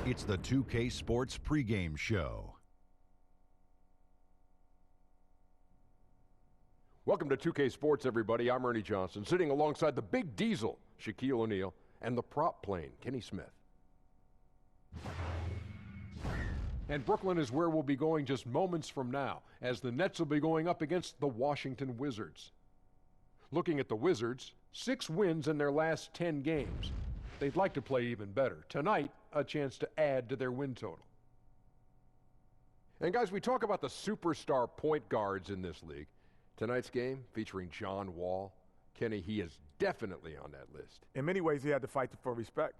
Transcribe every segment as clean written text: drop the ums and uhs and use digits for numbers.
It's the 2K Sports pregame show. Welcome to 2K Sports, everybody. I'm Ernie Johnson, sitting alongside the Big Diesel, Shaquille O'Neal, and the prop plane, Kenny Smith. And Brooklyn is where we'll be going just moments from now, as the Nets will be going up against the Washington Wizards. Looking at the Wizards, 6 wins in their last 10 games. They'd like to play even better. Tonight, a chance to add to their win total. And guys, we talk about the superstar point guards in this league. Tonight's game featuring John Wall. Kenny, he is definitely on that list. In many ways, he had to fight for respect.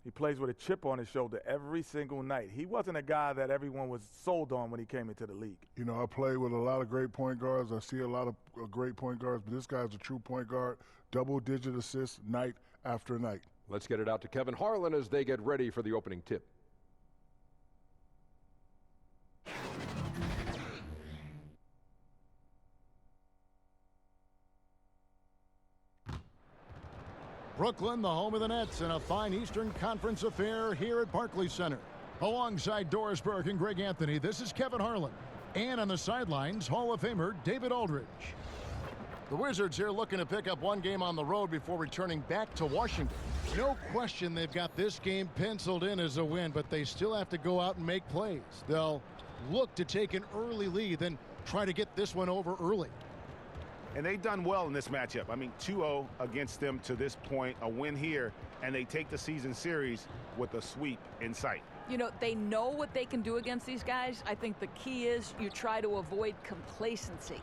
He plays with a chip on his shoulder every single night. He wasn't a guy that everyone was sold on when he came into the league. You know, I play with a lot of great point guards. I see a lot of great point guards, but this guy's a true point guard. Double-digit assists night after night. Let's get it out to Kevin Harlan as they get ready for the opening tip. Brooklyn, the home of the Nets, in a fine Eastern Conference affair here at Barclays Center. Alongside Doris Burke and Greg Anthony, this is Kevin Harlan. And on the sidelines, Hall of Famer David Aldridge. The Wizards here looking to pick up one game on the road before returning back to Washington. No question they've got this game penciled in as a win, but they still have to go out and make plays. They'll look to take an early lead, then try to get this one over early. And they've done well in this matchup. I mean, 2-0 against them to this point, a win here, and they take the season series with a sweep in sight. You know, they know what they can do against these guys. I think the key is you try to avoid complacency.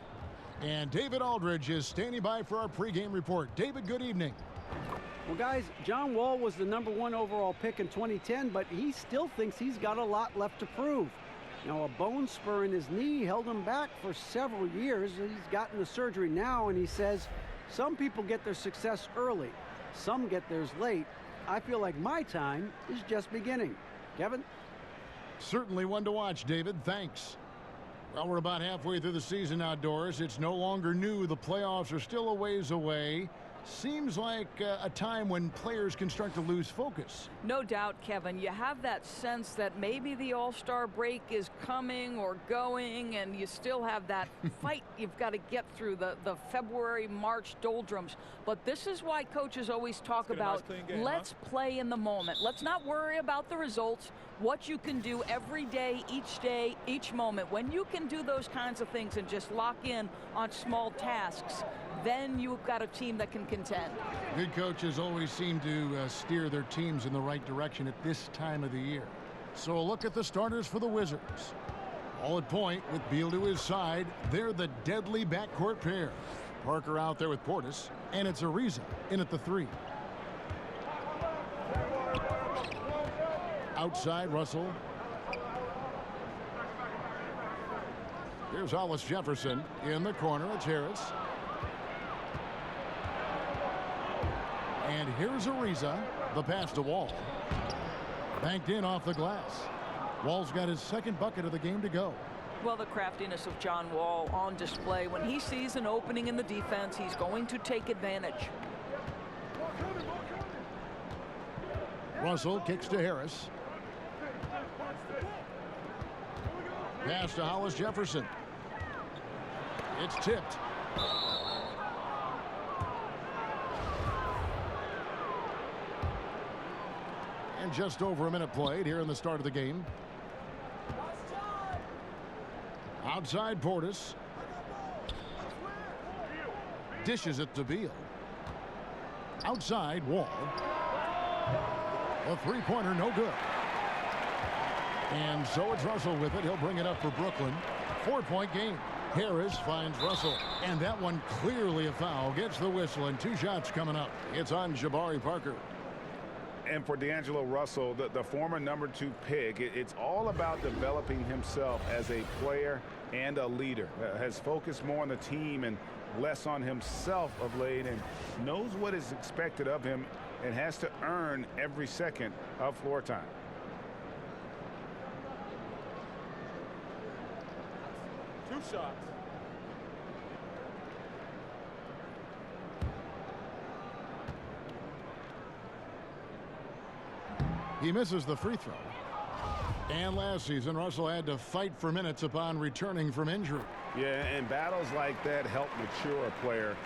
And David Aldridge is standing by for our pregame report. David, good evening. Well, guys, John Wall was the #1 overall pick in 2010, but he still thinks he's got a lot left to prove. You know, a bone spur in his knee held him back for several years. He's gotten the surgery now, and he says some people get their success early. Some get theirs late. I feel like my time is just beginning. Kevin? Certainly one to watch, David. Thanks. Well, we're about halfway through the season outdoors. It's no longer new. The playoffs are still a ways away. Seems like a time when players can start to lose focus. No doubt, Kevin. You have that sense that maybe the All-Star break is coming or going, and you still have that fight you've got to get through, the February, March doldrums. But this is why coaches always talk about, let's play in the moment. Let's not worry about the results, what you can do every day, each moment. When you can do those kinds of things and just lock in on small tasks, then you've got a team that can contend. Good coaches always seem to steer their teams in the right direction at this time of the year. So a look at the starters for the Wizards. All at point with Beal to his side. They're the deadly backcourt pair. Parker out there with Portis, and it's Ariza in at the 3. Outside, Russell. Here's Hollis Jefferson in the corner. It's Harris. And here's Ariza, the pass to Wall. Banked in off the glass. Wall's got his second bucket of the game to go. Well, the craftiness of John Wall on display. When he sees an opening in the defense, he's going to take advantage. Russell kicks to Harris. Pass to Hollis Jefferson. It's tipped. And just over a minute played here in the start of the game. Outside Portis. Dishes it to Beal. Outside Wall. A three-pointer, no good. And so it's Russell with it. He'll bring it up for Brooklyn. 4-point game. Harris finds Russell. And that one clearly a foul. Gets the whistle, and 2 shots coming up. It's on Jabari Parker. And for D'Angelo Russell, the former #2 pick, it's all about developing himself as a player and a leader. Has focused more on the team and less on himself of late, and knows what is expected of him and has to earn every second of floor time. Two shots. He misses the free throw. And last season, Russell had to fight for minutes upon returning from injury. Yeah, and battles like that help mature a player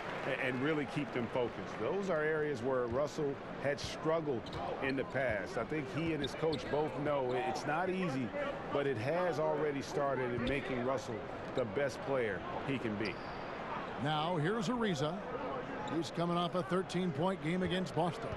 and really keep them focused. Those are areas where Russell had struggled in the past. I think he and his coach both know it's not easy, but it has already started in making Russell the best player he can be. Now, here's Ariza. He's coming off a 13-point game against Boston.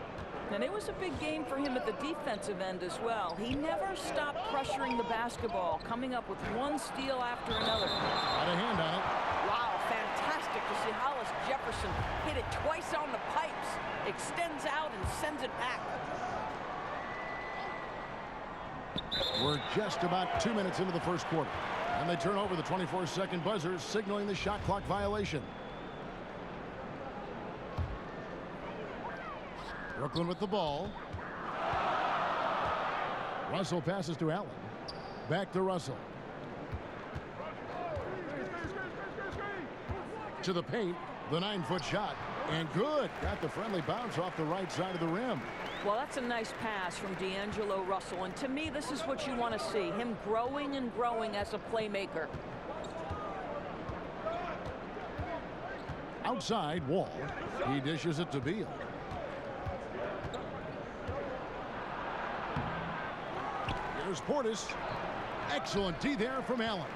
And it was a big game for him at the defensive end as well. He never stopped pressuring the basketball, coming up with one steal after another. Got a hand on it. Wow, fantastic to see Hollis Jefferson hit it twice on the pipes, extends out and sends it back. We're just about 2 minutes into the first quarter. And they turn over the 24-second buzzer, signaling the shot clock violation. Brooklyn with the ball. Russell passes to Allen. Back to Russell. To the paint. The 9-foot shot. And good. Got the friendly bounce off the right side of the rim. Well, that's a nice pass from D'Angelo Russell. And to me, this is what you want to see. Him growing and growing as a playmaker. Outside, Wall. He dishes it to Beal. There's Portis. Excellent D there from Allen.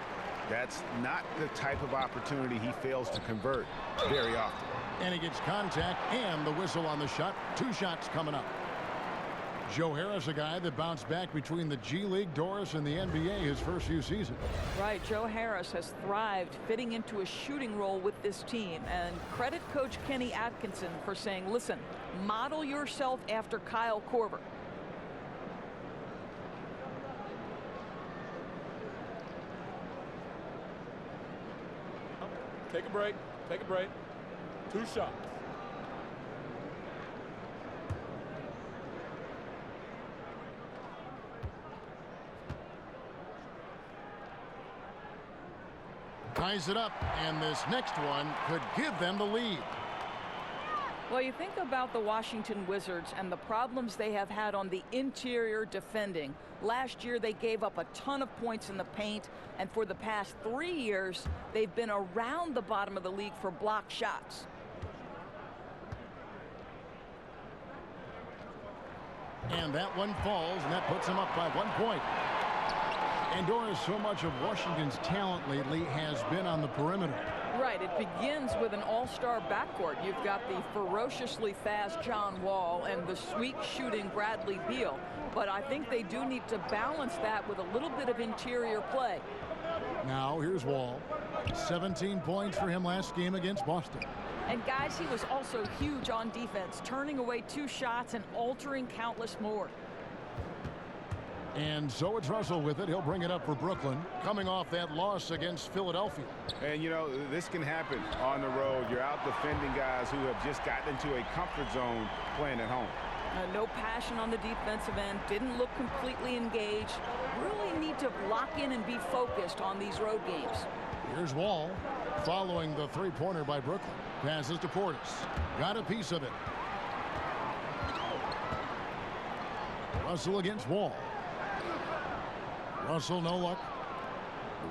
That's not the type of opportunity he fails to convert very often. And he gets contact and the whistle on the shot. 2 shots coming up. Joe Harris, a guy that bounced back between the G League, Doris, and the NBA his first few seasons. Right, Joe Harris has thrived fitting into a shooting role with this team. And credit Coach Kenny Atkinson for saying, listen, model yourself after Kyle Korver. Take a break. Take a break. 2 shots. Ties it up, and this next one could give them the lead. Well, you think about the Washington Wizards and the problems they have had on the interior defending. Last year, they gave up a ton of points in the paint, and for the past 3 years, they've been around the bottom of the league for block shots. And that one falls, and that puts them up by 1 point. And Doris, so much of Washington's talent lately has been on the perimeter. Right, it begins with an all-star backcourt. You've got the ferociously fast John Wall and the sweet shooting Bradley Beal. But I think they do need to balance that with a little bit of interior play. Now here's Wall. 17 points for him last game against Boston. And guys, he was also huge on defense, turning away 2 shots and altering countless more. And so it's Russell with it. He'll bring it up for Brooklyn, coming off that loss against Philadelphia. And, you know, this can happen on the road. You're out defending guys who have just gotten into a comfort zone playing at home. No passion on the defensive end. Didn't look completely engaged. Really need to lock in and be focused on these road games. Here's Wall, following the 3-pointer by Brooklyn. Passes to Portis. Got a piece of it. Russell against Wall. Russell, no luck.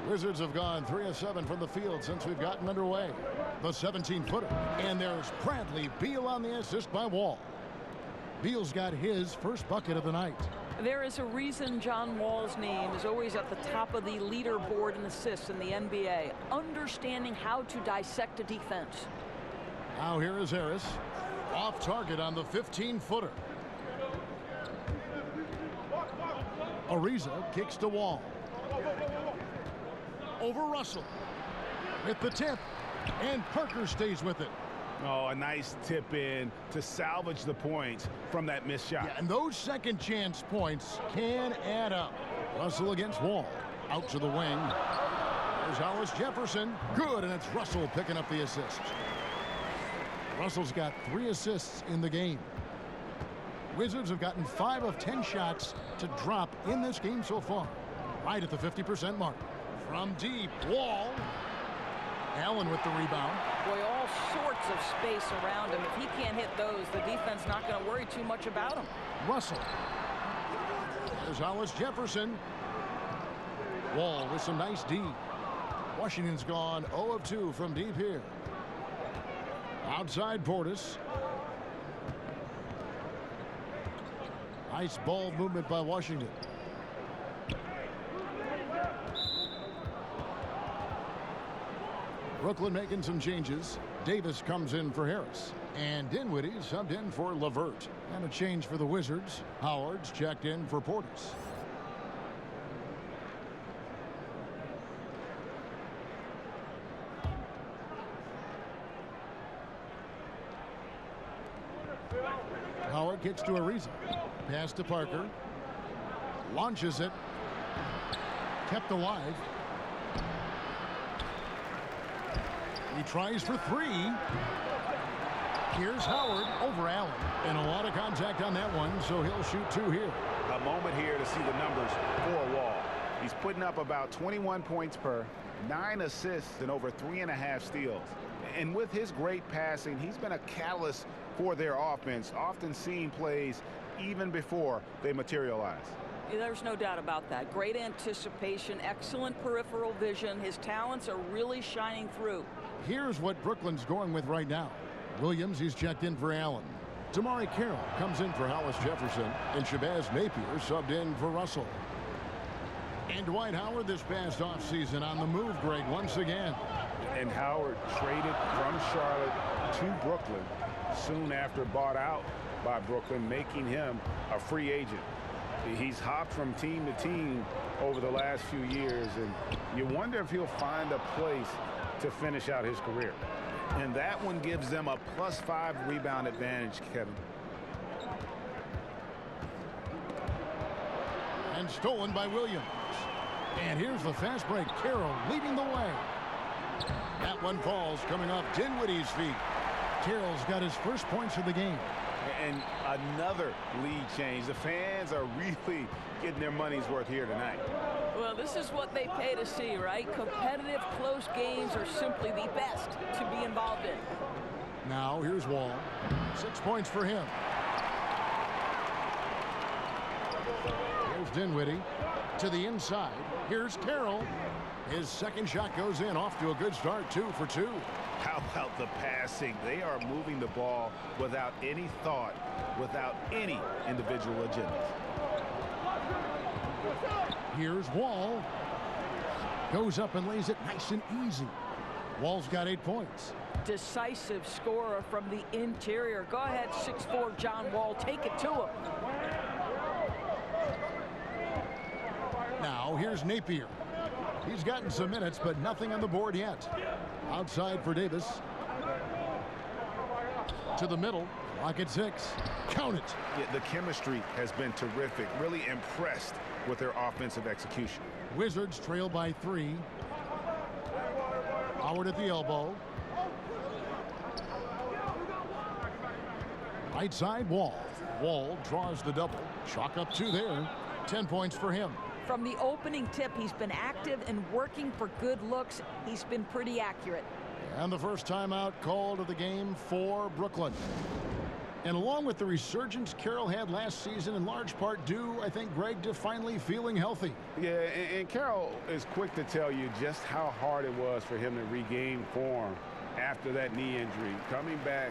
The Wizards have gone 3 of 7 from the field since we've gotten underway. The 17-footer. And there's Bradley Beal on the assist by Wall. Beal's got his first bucket of the night. There is a reason John Wall's name is always at the top of the leaderboard in assists in the NBA. Understanding how to dissect a defense. Now here is Harris. Off target on the 15-footer. Ariza kicks to Wall. Over Russell. With the tip. And Parker stays with it. Oh, a nice tip in to salvage the points from that missed shot. Yeah, and those second chance points can add up. Russell against Wall. Out to the wing. There's Hollis Jefferson. Good, and it's Russell picking up the assist. Russell's got 3 assists in the game. Wizards have gotten 5 of 10 shots to drop in this game so far. Right at the 50% mark. From deep, Wall. Allen with the rebound. Boy, all sorts of space around him. If he can't hit those, the defense not going to worry too much about him. Russell. There's Hollis Jefferson. Wall with some nice D. Washington's gone 0 of 2 from deep here. Outside Portis. Nice ball movement by Washington. Brooklyn making some changes. Davis comes in for Harris. And Dinwiddie subbed in for LeVert. And a change for the Wizards. Howard's checked in for Portis. Howard gets to Ariza. Pass to Parker. Launches it. Kept alive. He tries for 3. Here's Howard over Allen. And a lot of contact on that one, so he'll shoot 2 here. A moment here to see the numbers for Wall. He's putting up about 21 points per, 9 assists, and over 3.5 steals. And with his great passing, he's been a catalyst for their offense, often seeing plays even before they materialize. There's no doubt about that. Great anticipation, excellent peripheral vision. His talents are really shining through. Here's what Brooklyn's going with right now. Williams, he's checked in for Allen. Damari Carroll comes in for Hollis Jefferson. And Shabazz Napier subbed in for Russell. And Dwight Howard this past offseason on the move, Greg, once again. And Howard traded from Charlotte to Brooklyn soon after bought out by Brooklyn, making him a free agent. He's hopped from team to team over the last few years, and you wonder if he'll find a place to finish out his career. And that one gives them a +5 rebound advantage, Kevin. And stolen by Williams. And here's the fast break. Carroll leading the way. That one falls coming off Dinwiddie's feet. Carroll's got his first points of the game. And another lead change. The fans are really getting their money's worth here tonight. Well, this is what they pay to see, right? Competitive, close games are simply the best to be involved in. Now, here's Wall. 6 points for him. Here's Dinwiddie to the inside. Here's Carroll. His second shot goes in, off to a good start, 2 for 2. How about the passing? They are moving the ball without any thought, without any individual agendas. Here's Wall. Goes up and lays it nice and easy. Wall's got 8 points. Decisive scorer from the interior. Go ahead, 6'4" John Wall. Take it to him. Now, here's Napier. He's gotten some minutes, but nothing on the board yet. Outside for Davis. To the middle. Rocket 6. Count it. Yeah, the chemistry has been terrific. Really impressed with their offensive execution. Wizards trail by 3. Howard at the elbow. Right side, Wall. Wall draws the double. Chalk up 2 there. 10 points for him. From the opening tip, he's been active and working for good looks. He's been pretty accurate. And the first timeout called of the game for Brooklyn. And along with the resurgence Carroll had last season, in large part due, I think, Greg, to finally feeling healthy. Yeah, and Carroll is quick to tell you just how hard it was for him to regain form after that knee injury. Coming back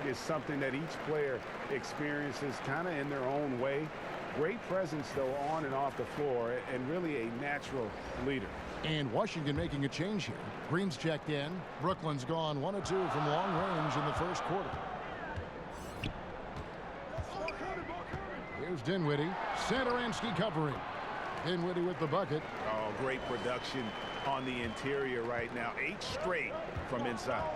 is something that each player experiences kind of in their own way. Great presence, though, on and off the floor, and really a natural leader. And Washington making a change here. Green's checked in. Brooklyn's gone 1 of 2 from long range in the first quarter. Here's Dinwiddie. Satoransky covering. Dinwiddie with the bucket. Oh, great production on the interior right now. 8 straight from inside.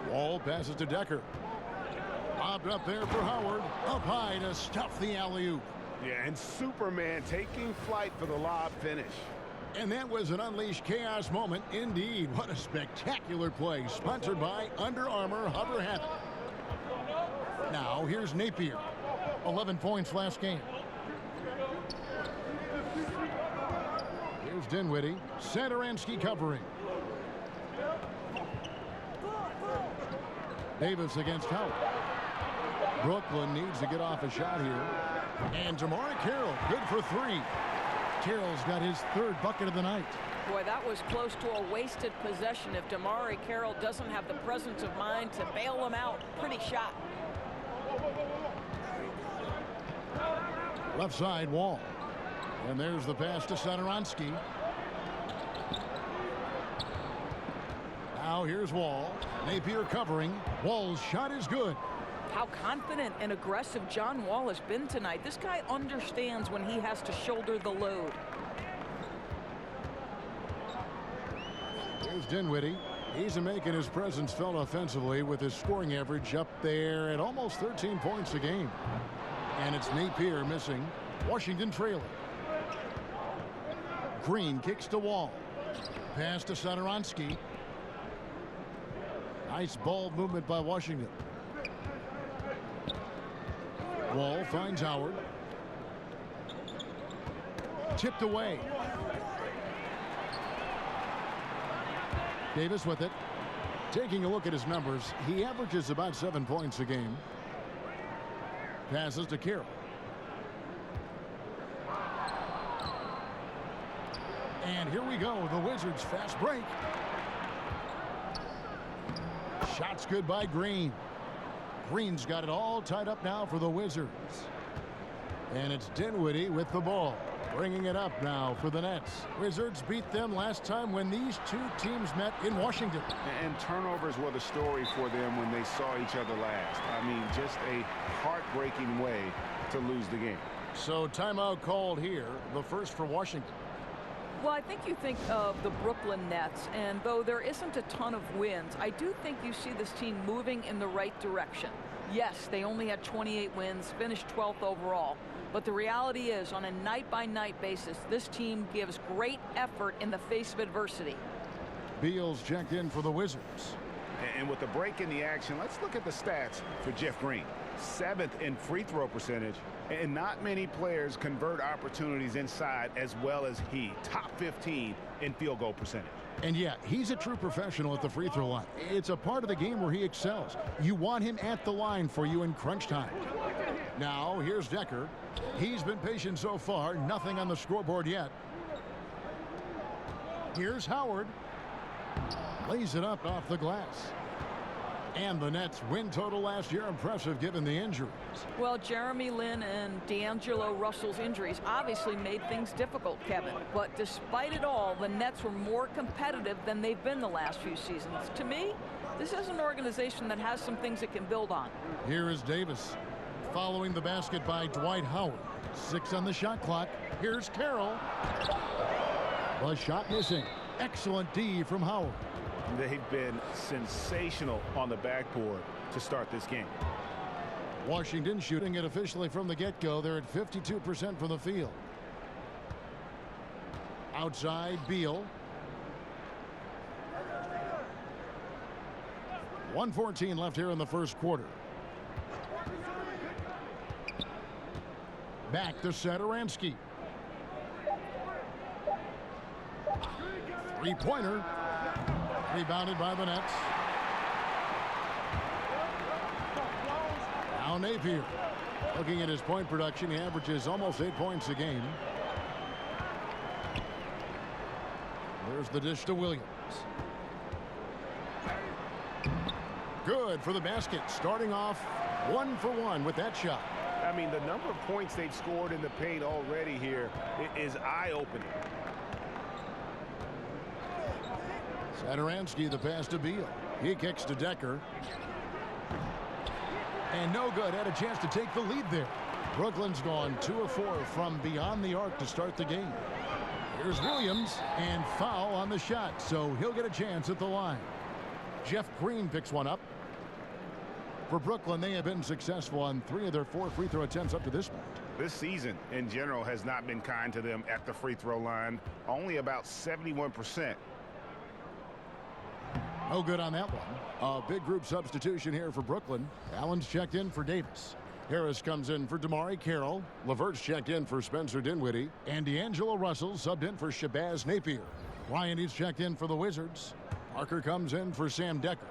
Wall passes to Decker. Lobbed up there for Howard. Up high to stuff the alley-oop. Yeah, and Superman taking flight for the lob finish. And that was an unleashed chaos moment indeed. What a spectacular play. Sponsored by Under Armour Hover Habit. Now here's Napier. 11 points last game. Here's Dinwiddie. Satoransky covering. Davis against Howard. Brooklyn needs to get off a shot here. And Damari Carroll, good for 3. Carroll's got his third bucket of the night. Boy, that was close to a wasted possession if DeMarre Carroll doesn't have the presence of mind to bail him out. Pretty shot. Left side, Wall. And there's the pass to Satoransky. Now here's Wall. Napier covering. Wall's shot is good. How confident and aggressive John Wall has been tonight. This guy understands when he has to shoulder the load. Here's Dinwiddie. He's making his presence felt offensively with his scoring average up there at almost 13 points a game. And it's Napier missing. Washington trailing. Green kicks to Wall. Pass to Satoransky. Nice ball movement by Washington. Wall finds Howard. Tipped away. Davis with it. Taking a look at his numbers, he averages about 7 points a game. Passes to Carroll. And here we go. The Wizards fast break. Shots good by Green. Green's got it all tied up now for the Wizards. And it's Dinwiddie with the ball. Bringing it up now for the Nets. Wizards beat them last time when these two teams met in Washington. And turnovers were the story for them when they saw each other last. I mean, just a heartbreaking way to lose the game. So timeout called here, the first for Washington. Well, I think you think of the Brooklyn Nets, and though there isn't a ton of wins, I do think you see this team moving in the right direction. Yes, they only had 28 wins, finished 12th overall. But the reality is, on a night-by-night basis, this team gives great effort in the face of adversity. Beal's checked in for the Wizards. And with the break in the action, let's look at the stats for Jeff Green. 7th in free throw percentage, and not many players convert opportunities inside as well as he. Top 15 in field goal percentage. And yeah, he's a true professional at the free throw line. It's a part of the game where he excels. You want him at the line for you in crunch time. Now, here's Decker. He's been patient so far. Nothing on the scoreboard yet. Here's Howard. Lays it up off the glass. And the Nets win total last year impressive given the injuries. Well, Jeremy Lin and D'Angelo Russell's injuries obviously made things difficult, Kevin. But despite it all, the Nets were more competitive than they've been the last few seasons. To me, this is an organization that has some things it can build on. Here is Davis. Following the basket by Dwight Howard. 6 on the shot clock. Here's Carroll. The shot missing. Excellent D from Howard. They've been sensational on the backboard to start this game. Washington shooting it officially from the get-go. They're at 52% from the field. Outside, Beal. 1:14 left here in the first quarter. Back to Satoransky. Three-pointer. Rebounded by the Nets. Now Napier. Looking at his point production, he averages almost 8 points a game. There's the dish to Williams. Good for the basket. Starting off 1 for 1 with that shot. I mean, the number of points they've scored in the paint already here is eye-opening. Satoransky, the pass to Beal. He kicks to Decker. And no good. Had a chance to take the lead there. Brooklyn's gone 2 of 4 from beyond the arc to start the game. Here's Williams, and foul on the shot, so he'll get a chance at the line. Jeff Green picks one up. For Brooklyn, they have been successful on 3 of their 4 free throw attempts up to this point. This season, in general, has not been kind to them at the free throw line. Only about 71%. No good on that one. A big group substitution here for Brooklyn. Allen's checked in for Davis. Harris comes in for DeMarre Carroll. Levert's checked in for Spencer Dinwiddie. And D'Angelo Russell subbed in for Shabazz Napier. Ryan is checked in for the Wizards. Parker comes in for Sam Decker.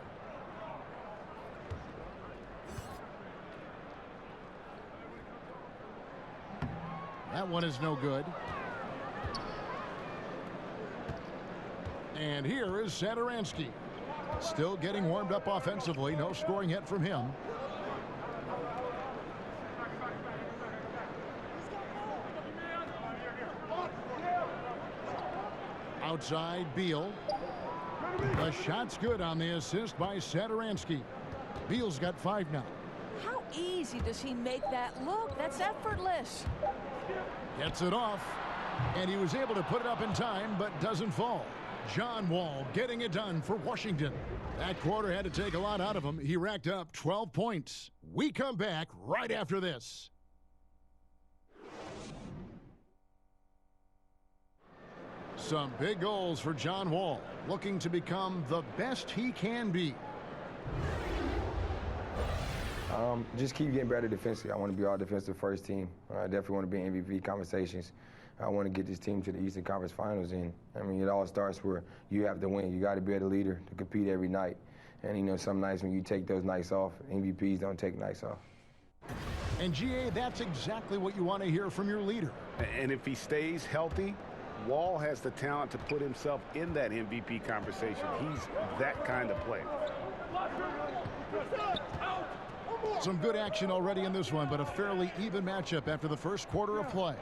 That one is no good. And here is Satoransky. Still getting warmed up offensively. No scoring yet from him. Outside, Beal. The shot's good on the assist by Satoransky. Beal's got 5 now. How easy does he make that look? That's effortless. Gets it off. And he was able to put it up in time, but doesn't fall. John Wall getting it done for Washington. That quarter had to take a lot out of him. He racked up 12 points. We come back right after this. Some big goals for John Wall, looking to become the best he can be. Just keep getting better defensively. I want to be all defensive first team. I definitely want to be in MVP conversations. I want to get this team to the Eastern Conference Finals. And I mean, it all starts where you have to win. You got to be a leader to compete every night. And, you know, some nights when you take those nights off, MVPs don't take nights off. And, GA, that's exactly what you want to hear from your leader. And if he stays healthy, Wall has the talent to put himself in that MVP conversation. He's that kind of player. Some good action already in this one, but a fairly even matchup after the first quarter of play.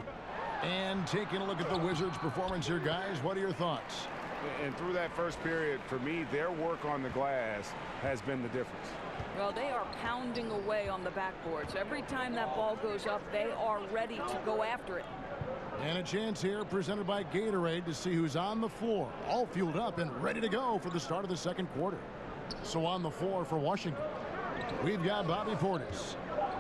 And taking a look at the Wizards' performance here, guys, what are your thoughts? And through that first period, for me, their work on the glass has been the difference. Well, they are pounding away on the backboards. Every time that ball goes up, they are ready to go after it. And a chance here presented by Gatorade to see who's on the floor, all fueled up and ready to go for the start of the second quarter. So on the floor for Washington, we've got Bobby Portis.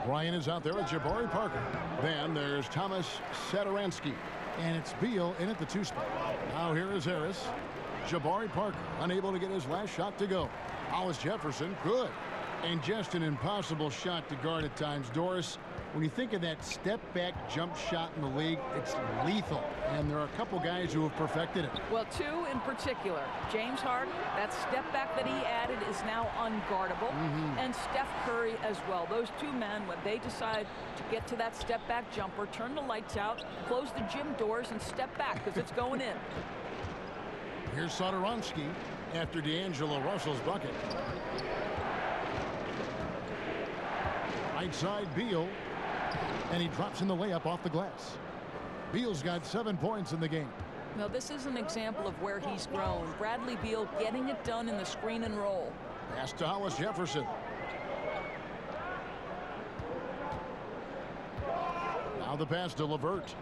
Brian is out there with Jabari Parker. Then there's Thomas Satoransky. And it's Beal in at the 2 spot. Now here is Harris. Jabari Parker unable to get his last shot to go. Hollis Jefferson, good. And just an impossible shot to guard at times. Doris, when you think of that step-back jump shot in the league, it's lethal. And there are a couple guys who have perfected it. Well, 2 in particular. James Harden, that step back that he added is now unguardable. And Steph Curry as well. Those 2 men, when they decide to get to that step back jumper, turn the lights out, close the gym doors, and step back because it's going in. Here's Satoransky after D'Angelo Russell's bucket. Right side, Beal. And he drops in the layup off the glass. Beal's got 7 points in the game. Now, this is an example of where he's grown. Bradley Beal getting it done in the screen and roll. Pass to Hollis Jefferson. Now the pass to LeVert.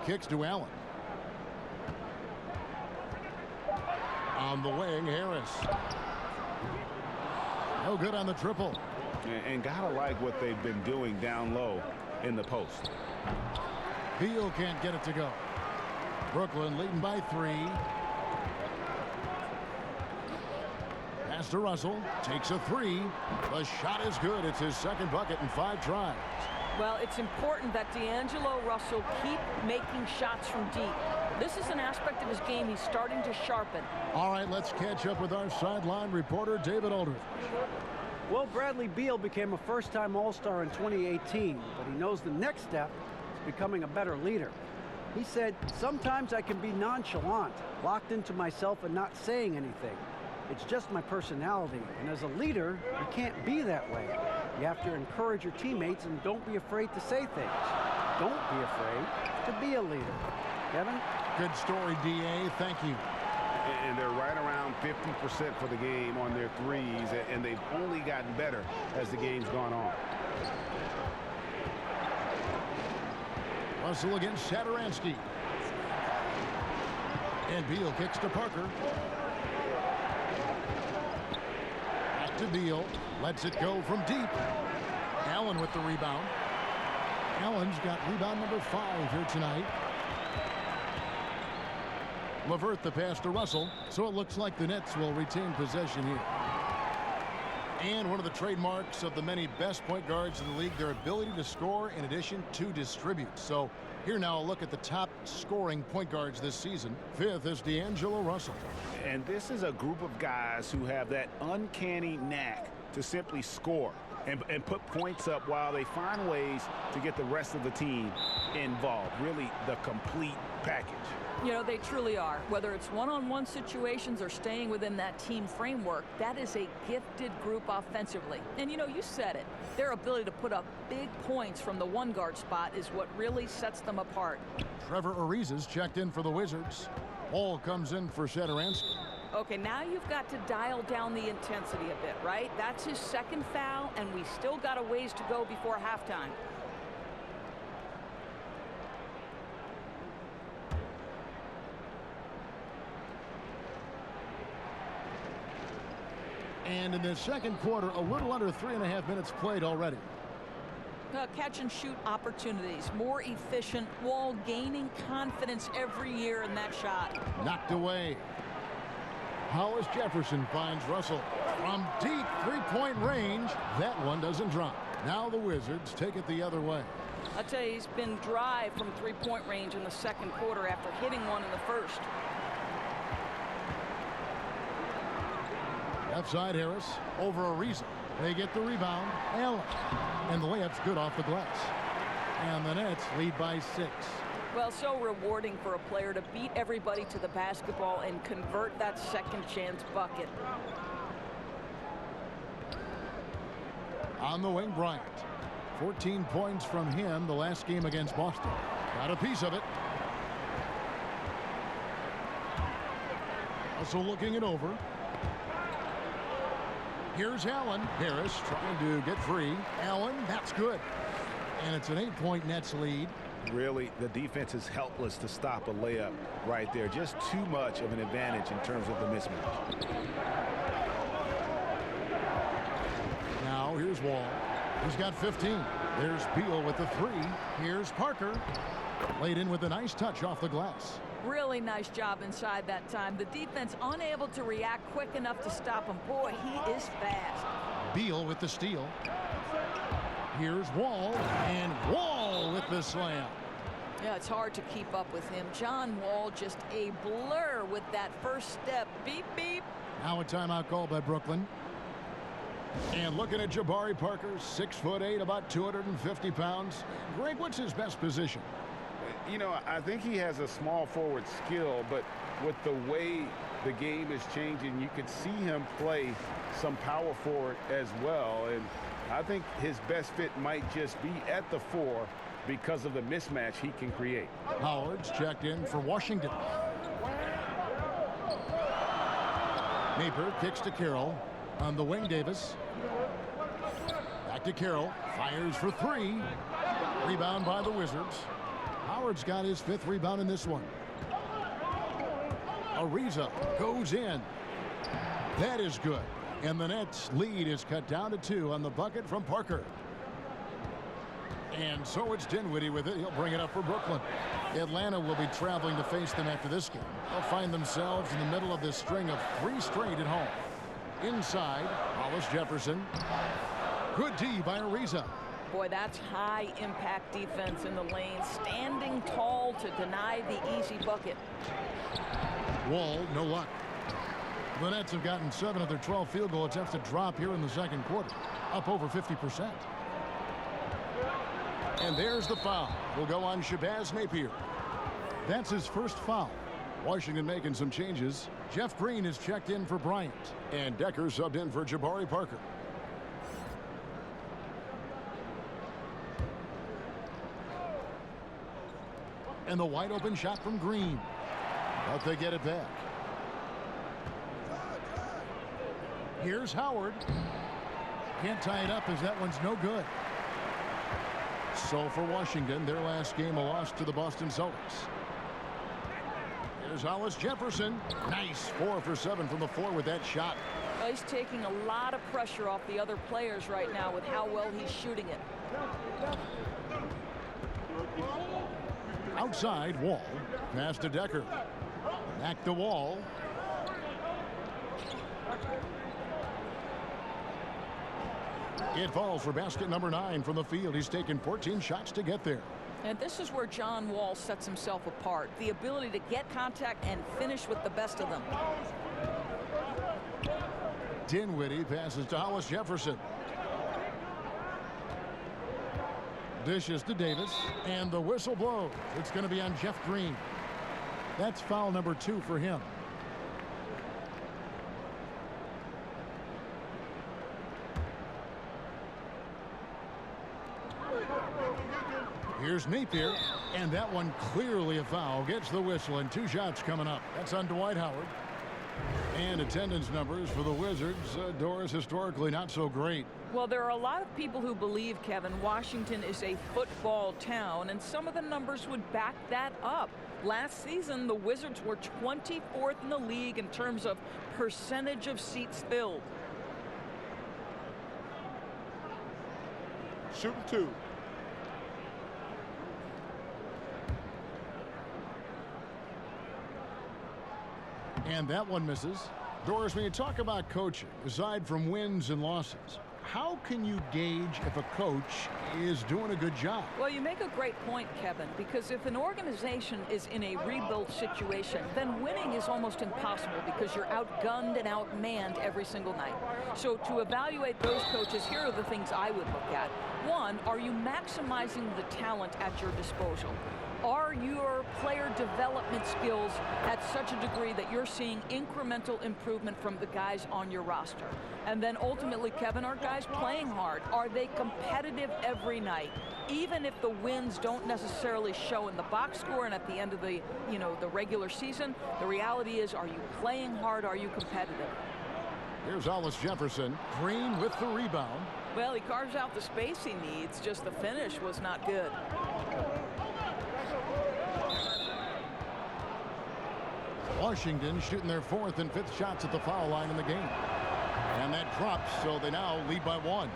Kicks to Allen. On the wing, Harris. No good on the triple. And gotta like what they've been doing down low in the post. Beal can't get it to go. Brooklyn leading by 3. Pass to Russell. Takes a 3. The shot is good. It's his second bucket in 5 tries. Well, it's important that D'Angelo Russell keep making shots from deep. This is an aspect of his game he's starting to sharpen. All right, let's catch up with our sideline reporter, David Aldridge. Well, Bradley Beal became a first-time All-Star in 2018, but he knows the next step is becoming a better leader. He said, "Sometimes I can be nonchalant, locked into myself and not saying anything. It's just my personality, and as a leader, you can't be that way. You have to encourage your teammates and don't be afraid to say things. Don't be afraid to be a leader." Kevin? Good story, D.A. Thank you. And they're right around 50% for the game on their threes, and they've only gotten better as the game's gone on. Russell against Satoransky. And Beal kicks to Parker. Back to Beal. Lets it go from deep. Allen with the rebound. Allen's got rebound number 5 here tonight. LeVert the pass to Russell, so it looks like the Nets will retain possession here. And one of the trademarks of the many best point guards in the league, their ability to score in addition to distribute. So here now a look at the top scoring point guards this season. 5th is D'Angelo Russell. And this is a group of guys who have that uncanny knack to simply score and put points up while they find ways to get the rest of the team involved. Really the complete package. You know, they truly are. Whether it's one-on-one situations or staying within that team framework, that is a gifted group offensively. And, you know, you said it. Their ability to put up big points from the one-guard spot is what really sets them apart. Trevor Ariza's checked in for the Wizards. Ball comes in for Satoransky. Okay, now you've got to dial down the intensity a bit, right? That's his second foul, and we still got a ways to go before halftime. And in the second quarter, a little under 3.5 minutes played already. Catch and shoot opportunities, more efficient. Wall gaining confidence every year in that shot. Knocked away. Hollis Jefferson finds Russell from deep three-point range. That one doesn't drop. Now the Wizards take it the other way. I tell you, he's been dry from three-point range in the second quarter after hitting one in the first. Left side Harris over Ariza. They get the rebound. Allen. And the layup's good off the glass. And the Nets lead by 6. Well, so rewarding for a player to beat everybody to the basketball and convert that second chance bucket. On the wing, Bryant. 14 points from him the last game against Boston. Got a piece of it. Also looking it over. Here's Allen. Harris trying to get free. Allen, that's good. And it's an 8-point Nets lead. Really, the defense is helpless to stop a layup right there. Just too much of an advantage in terms of the mismatch. Now here's Wall. He's got 15. There's Beal with the 3. Here's Parker. Laid in with a nice touch off the glass. Really nice job inside that time. The defense unable to react quick enough to stop him. Boy, he is fast. Beal with the steal. Here's Wall, and Wall with the slam. Yeah, it's hard to keep up with him. John Wall just a blur with that first step. Beep, beep. Now a timeout call by Brooklyn. And looking at Jabari Parker, 6'8", about 250 pounds. Greg, what's his best position? You know, I think he has a small forward skill, but with the way the game is changing, you could see him play some power forward as well. And I think his best fit might just be at the 4 because of the mismatch he can create. Howard's checked in for Washington. Napier kicks to Carroll. On the wing, Davis. Back to Carroll. Fires for 3. Rebound by the Wizards. Howard's got his 5th rebound in this one. Ariza goes in. That is good. And the Nets lead is cut down to 2 on the bucket from Parker. And so it's Dinwiddie with it. He'll bring it up for Brooklyn. Atlanta will be traveling to face them after this game. They'll find themselves in the middle of this string of 3 straight at home. Inside, Hollis Jefferson. Good D by Ariza. Boy, that's high impact defense in the lane. Standing tall to deny the easy bucket. Wall, no luck. The Nets have gotten 7 of their 12 field goal attempts to drop here in the second quarter. Up over 50%. And there's the foul. Will go on Shabazz Napier. That's his first foul. Washington making some changes. Jeff Green is checked in for Bryant. And Decker subbed in for Jabari Parker. And the wide open shot from Green. But they get it back. Here's Howard. Can't tie it up as that one's no good. So for Washington, their last game a loss to the Boston Celtics. Here's Hollis Jefferson. Nice 4 for 7 from the floor with that shot. Well, he's taking a lot of pressure off the other players right now with how well he's shooting it. Outside, Wall. Pass to Decker. Back to Wall. It falls for basket number 9 from the field. He's taken 14 shots to get there. And this is where John Wall sets himself apart. The ability to get contact and finish with the best of them. Dinwiddie passes to Hollis Jefferson. Dishes to Davis. And the whistle blows. It's going to be on Jeff Green. That's foul number 2 for him. Here's Napier, and that one clearly a foul. Gets the whistle, and 2 shots coming up. That's on Dwight Howard. And attendance numbers for the Wizards, Doris, historically not so great. Well, there are a lot of people who believe, Kevin, Washington is a football town, and some of the numbers would back that up. Last season, the Wizards were 24th in the league in terms of percentage of seats filled. Shooting 2. And that one misses. Doris, when you talk about coaching, aside from wins and losses, how can you gauge if a coach is doing a good job? Well, you make a great point, Kevin, because if an organization is in a rebuild situation, then winning is almost impossible because you're outgunned and outmanned every single night. So to evaluate those coaches, here are the things I would look at. One, are you maximizing the talent at your disposal? Are your player development skills at such a degree that you're seeing incremental improvement from the guys on your roster? And then ultimately, Kevin, are guys playing hard? Are they competitive every night? Even if the wins don't necessarily show in the box score and at the end of the, the regular season, the reality is, are you playing hard? Are you competitive? Here's Hollis Jefferson. Green with the rebound. Well, he carves out the space he needs, just the finish was not good. Washington shooting their 4th and 5th shots at the foul line in the game. And that drops, so they now lead by 1.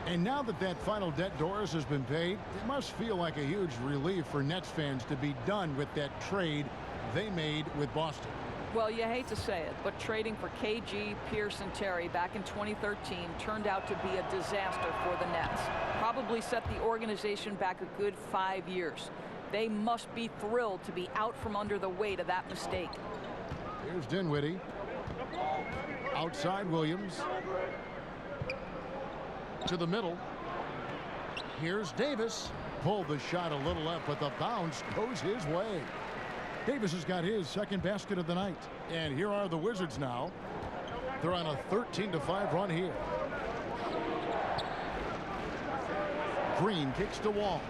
And now that that final debt, Doris, has been paid, it must feel like a huge relief for Nets fans to be done with that trade they made with Boston. Well, you hate to say it, but trading for KG, Pierce, and Terry back in 2013 turned out to be a disaster for the Nets. Probably set the organization back a good 5 years. They must be thrilled to be out from under the weight of that mistake. Here's Dinwiddie. Outside Williams. To the middle. Here's Davis. Pulled the shot a little left, but the bounce goes his way. Davis has got his 2nd basket of the night. And here are the Wizards now. They're on a 13-5 run here. Green kicks to Wall.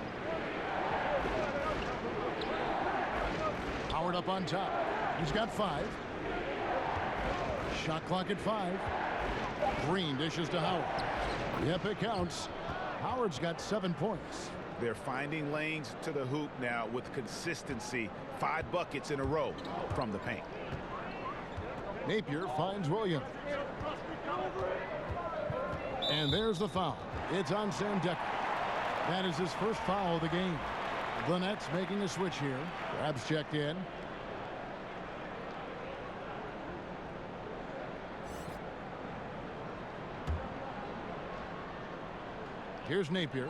Howard up on top. He's got 5. Shot clock at 5. Green dishes to Howard. Yep, it counts. Howard's got 7 points. They're finding lanes to the hoop now with consistency. 5 buckets in a row from the paint. Napier finds Williams. And there's the foul. It's on Sam Dekker. That is his first foul of the game. The Nets making a switch here. Grabs checked in. Here's Napier.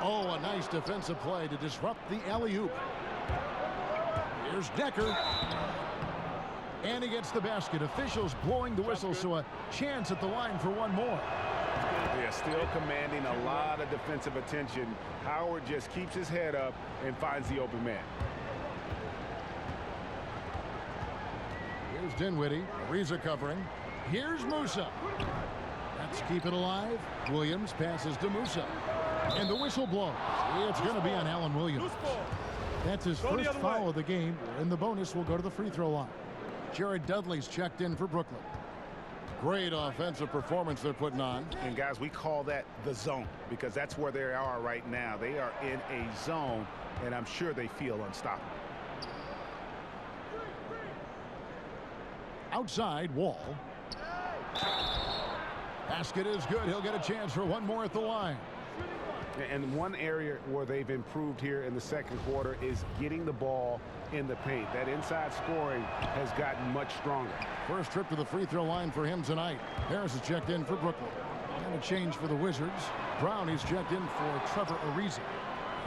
Oh, a nice defensive play to disrupt the alley-oop. Here's Dekker. And he gets the basket. Officials blowing the whistle, so a chance at the line for one more. They're still commanding a lot of defensive attention. Howard just keeps his head up and finds the open man. Here's Dinwiddie. Ariza covering. Here's Musa. Let's keep it alive. Williams passes to Musa. And the whistle blows. It's going to be on Allen Williams. That's his first foul of the game, and the bonus will go to the free throw line. Jared Dudley's checked in for Brooklyn. Great offensive performance they're putting on. And guys, we call that the zone because that's where they are right now. They are in a zone, and I'm sure they feel unstoppable. Outside, Wall. Basket is good. He'll get a chance for one more at the line. And one area where they've improved here in the second quarter is getting the ball in the paint. That inside scoring has gotten much stronger. First trip to the free throw line for him tonight. Harris is checked in for Brooklyn. And a change for the Wizards. Brown is checked in for Trevor Ariza.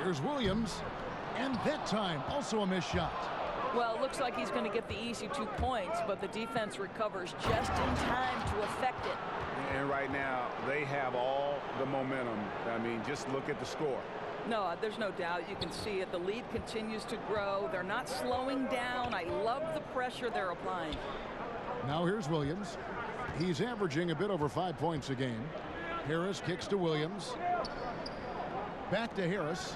Here's Williams. And that time, also a missed shot. Well, it looks like he's going to get the easy 2 points, but the defense recovers just in time to affect it. And right now, they have all the momentum. I mean, just look at the score. No, there's no doubt. You can see it. The lead continues to grow. They're not slowing down. I love the pressure they're applying. Now here's Williams. He's averaging a bit over 5 points a game. Harris kicks to Williams. Back to Harris.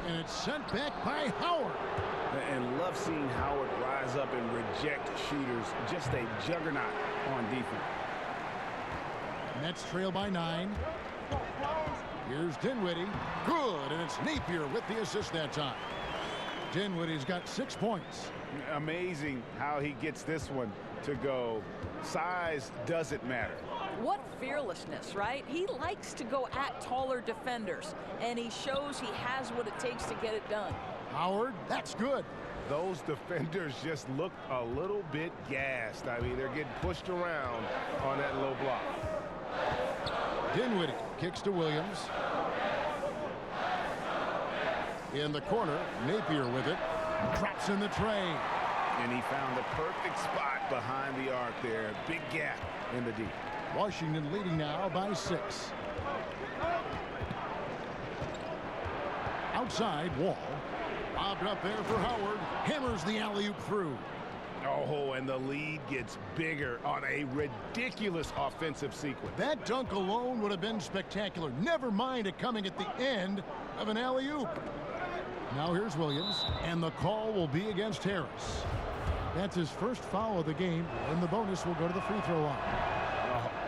And it's sent back by Howard. And love seeing Howard rise up and reject shooters. Just a juggernaut on defense. Nets trail by 9. Here's Dinwiddie. Good, and it's Napier with the assist that time. Dinwiddie's got 6 points. Amazing how he gets this one to go. Size doesn't matter. What fearlessness, right? He likes to go at taller defenders, and he shows he has what it takes to get it done. Howard, that's good. Those defenders just look a little bit gassed. I mean, they're getting pushed around on that low block. Dinwiddie kicks to Williams. In the corner, Napier with it. Drops in the tray. And he found the perfect spot behind the arc there. Big gap in the deep. Washington leading now by 6. Outside, Wall. Bobbed up there for Howard. Hammers the alley-oop through. Oh, and the lead gets bigger on a ridiculous offensive sequence. That dunk alone would have been spectacular. Never mind it coming at the end of an alley-oop. Now here's Williams, and the call will be against Harris. That's his first foul of the game, and the bonus will go to the free throw line.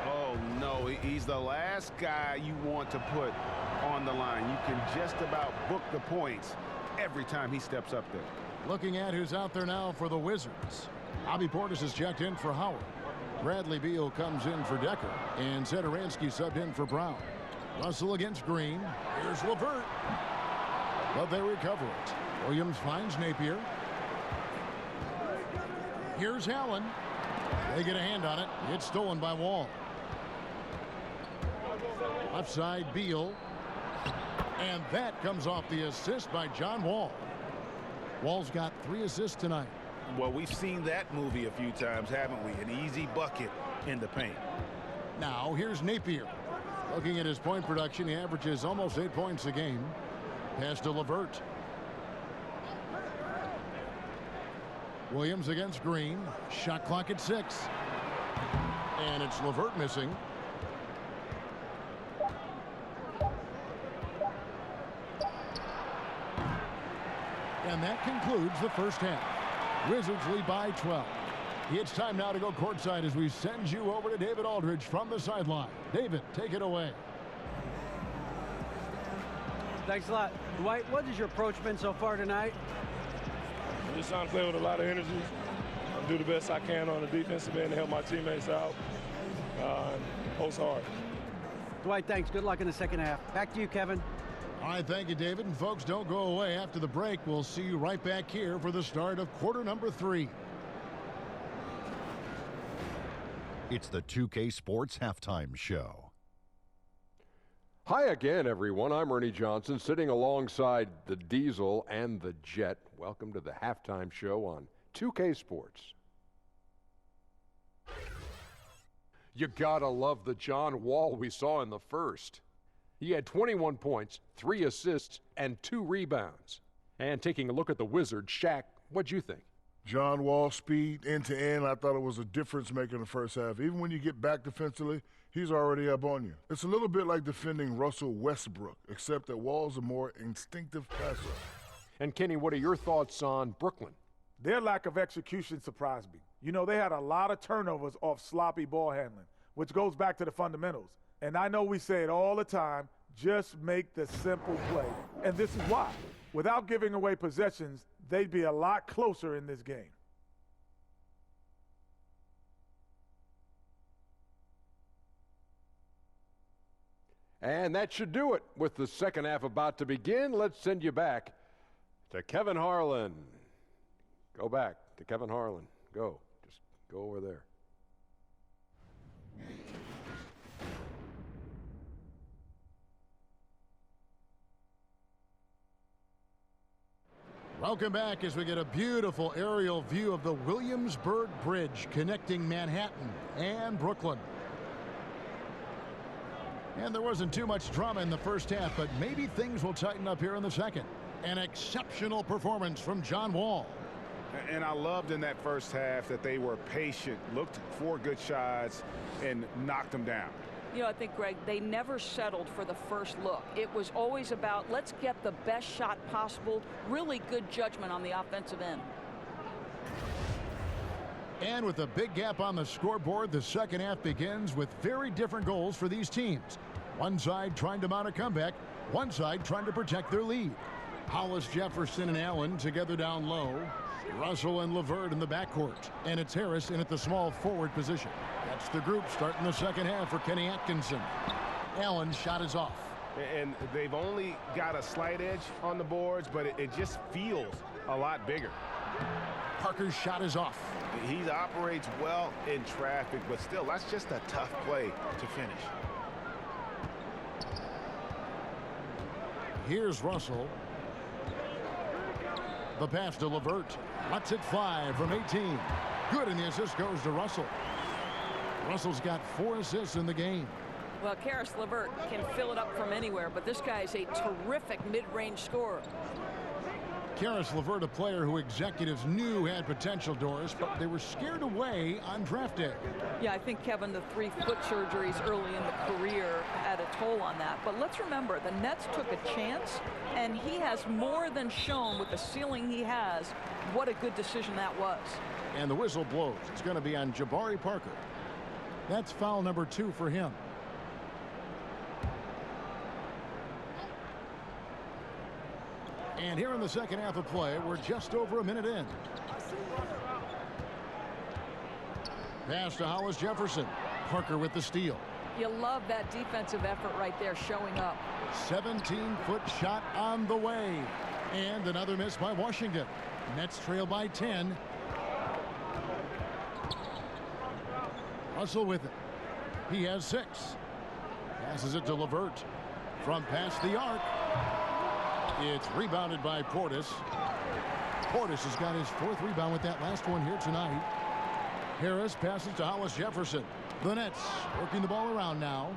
Oh no, he's the last guy you want to put on the line. You can just about book the points every time he steps up there. Looking at who's out there now for the Wizards. Bobby Portis is checked in for Howard. Bradley Beal comes in for Decker, and Zedaransky subbed in for Brown. Russell against Green. Here's LeVert. But they recover it. Williams finds Napier. Here's Allen. They get a hand on it. It's stolen by Wall. Left side, Beal. And that comes off the assist by John Wall. Wall's got 3 assists tonight. Well, we've seen that movie a few times, haven't we? An easy bucket in the paint. Now, here's Napier. Looking at his point production, he averages almost 8 points a game. Pass to LeVert. Williams against Green. Shot clock at 6. And it's LeVert missing. And that concludes the first half. Wizards lead by 12. It's time now to go courtside as we send you over to David Aldridge from the sideline. David, take it away. Thanks a lot. Dwight, what has your approach been so far tonight? I'm just trying to play with a lot of energy. I'm do the best I can on the defensive end to help my teammates out. Post hard. Dwight, thanks. Good luck in the second half. Back to you, Kevin. All right, thank you, David. And folks, don't go away. After the break, we'll see you right back here for the start of quarter number 3. It's the 2K Sports Halftime Show. Hi again, everyone. I'm Ernie Johnson, sitting alongside the Diesel and the Jet. Welcome to the Halftime Show on 2K Sports. You gotta love the John Wall we saw in the first. He had 21 points, 3 assists, and 2 rebounds. And taking a look at the Wizards, Shaq, what'd you think? John Wall speed end to end, I thought it was a difference maker in the first half. Even when you get back defensively, he's already up on you. It's a little bit like defending Russell Westbrook, except that Wall's a more instinctive passer. And Kenny, what are your thoughts on Brooklyn? Their lack of execution surprised me. You know, they had a lot of turnovers off sloppy ball handling, which goes back to the fundamentals. And I know we say it all the time, just make the simple play. And this is why. Without giving away possessions, they'd be a lot closer in this game. And that should do it. With the second half about to begin, let's send you back to Kevin Harlan. Go back to Kevin Harlan. Go. Just go over there. Welcome back as we get a beautiful aerial view of the Williamsburg Bridge connecting Manhattan and Brooklyn. And there wasn't too much drama in the first half, but maybe things will tighten up here in the second. An exceptional performance from John Wall. And I loved in that first half that they were patient, looked for good shots, and knocked them down. You know, I think, Greg, they never settled for the first look. It was always about, let's get the best shot possible. Really good judgment on the offensive end. And with a big gap on the scoreboard, the second half begins with very different goals for these teams. One side trying to mount a comeback, one side trying to protect their lead. Hollis, Jefferson, and Allen together down low. Russell and LeVert in the backcourt. And it's Harris in at the small forward position. That's the group starting the second half for Kenny Atkinson. Allen's shot is off. And they've only got a slight edge on the boards, but it just feels a lot bigger. Parker's shot is off. He operates well in traffic, but still, that's just a tough play to finish. Here's Russell. The pass to LeVert. Lets it fly from 18. Good, and the assist goes to Russell. Russell's got 4 assists in the game. Well, Karis LeVert can fill it up from anywhere, but this guy is a terrific mid-range scorer. Karis LeVert, a player who executives knew had potential, Doris, but they were scared away on draft day. Yeah, I think, Kevin, the 3 foot surgeries early in the career had a toll on that. But let's remember, the Nets took a chance, and he has more than shown with the ceiling he has what a good decision that was. And the whistle blows. It's going to be on Jabari Parker. That's foul number 2 for him. And here in the second half of play, we're just over a minute in. Pass to Hollis Jefferson. Parker with the steal. You love that defensive effort right there showing up. 17-foot shot on the way. And another miss by Washington. Nets trail by 10. Russell with it. He has 6. Passes it to LeVert. From past the arc. It's rebounded by Portis. Portis has got his 4th rebound with that last one here tonight. Harris passes to Hollis Jefferson. The Nets working the ball around now.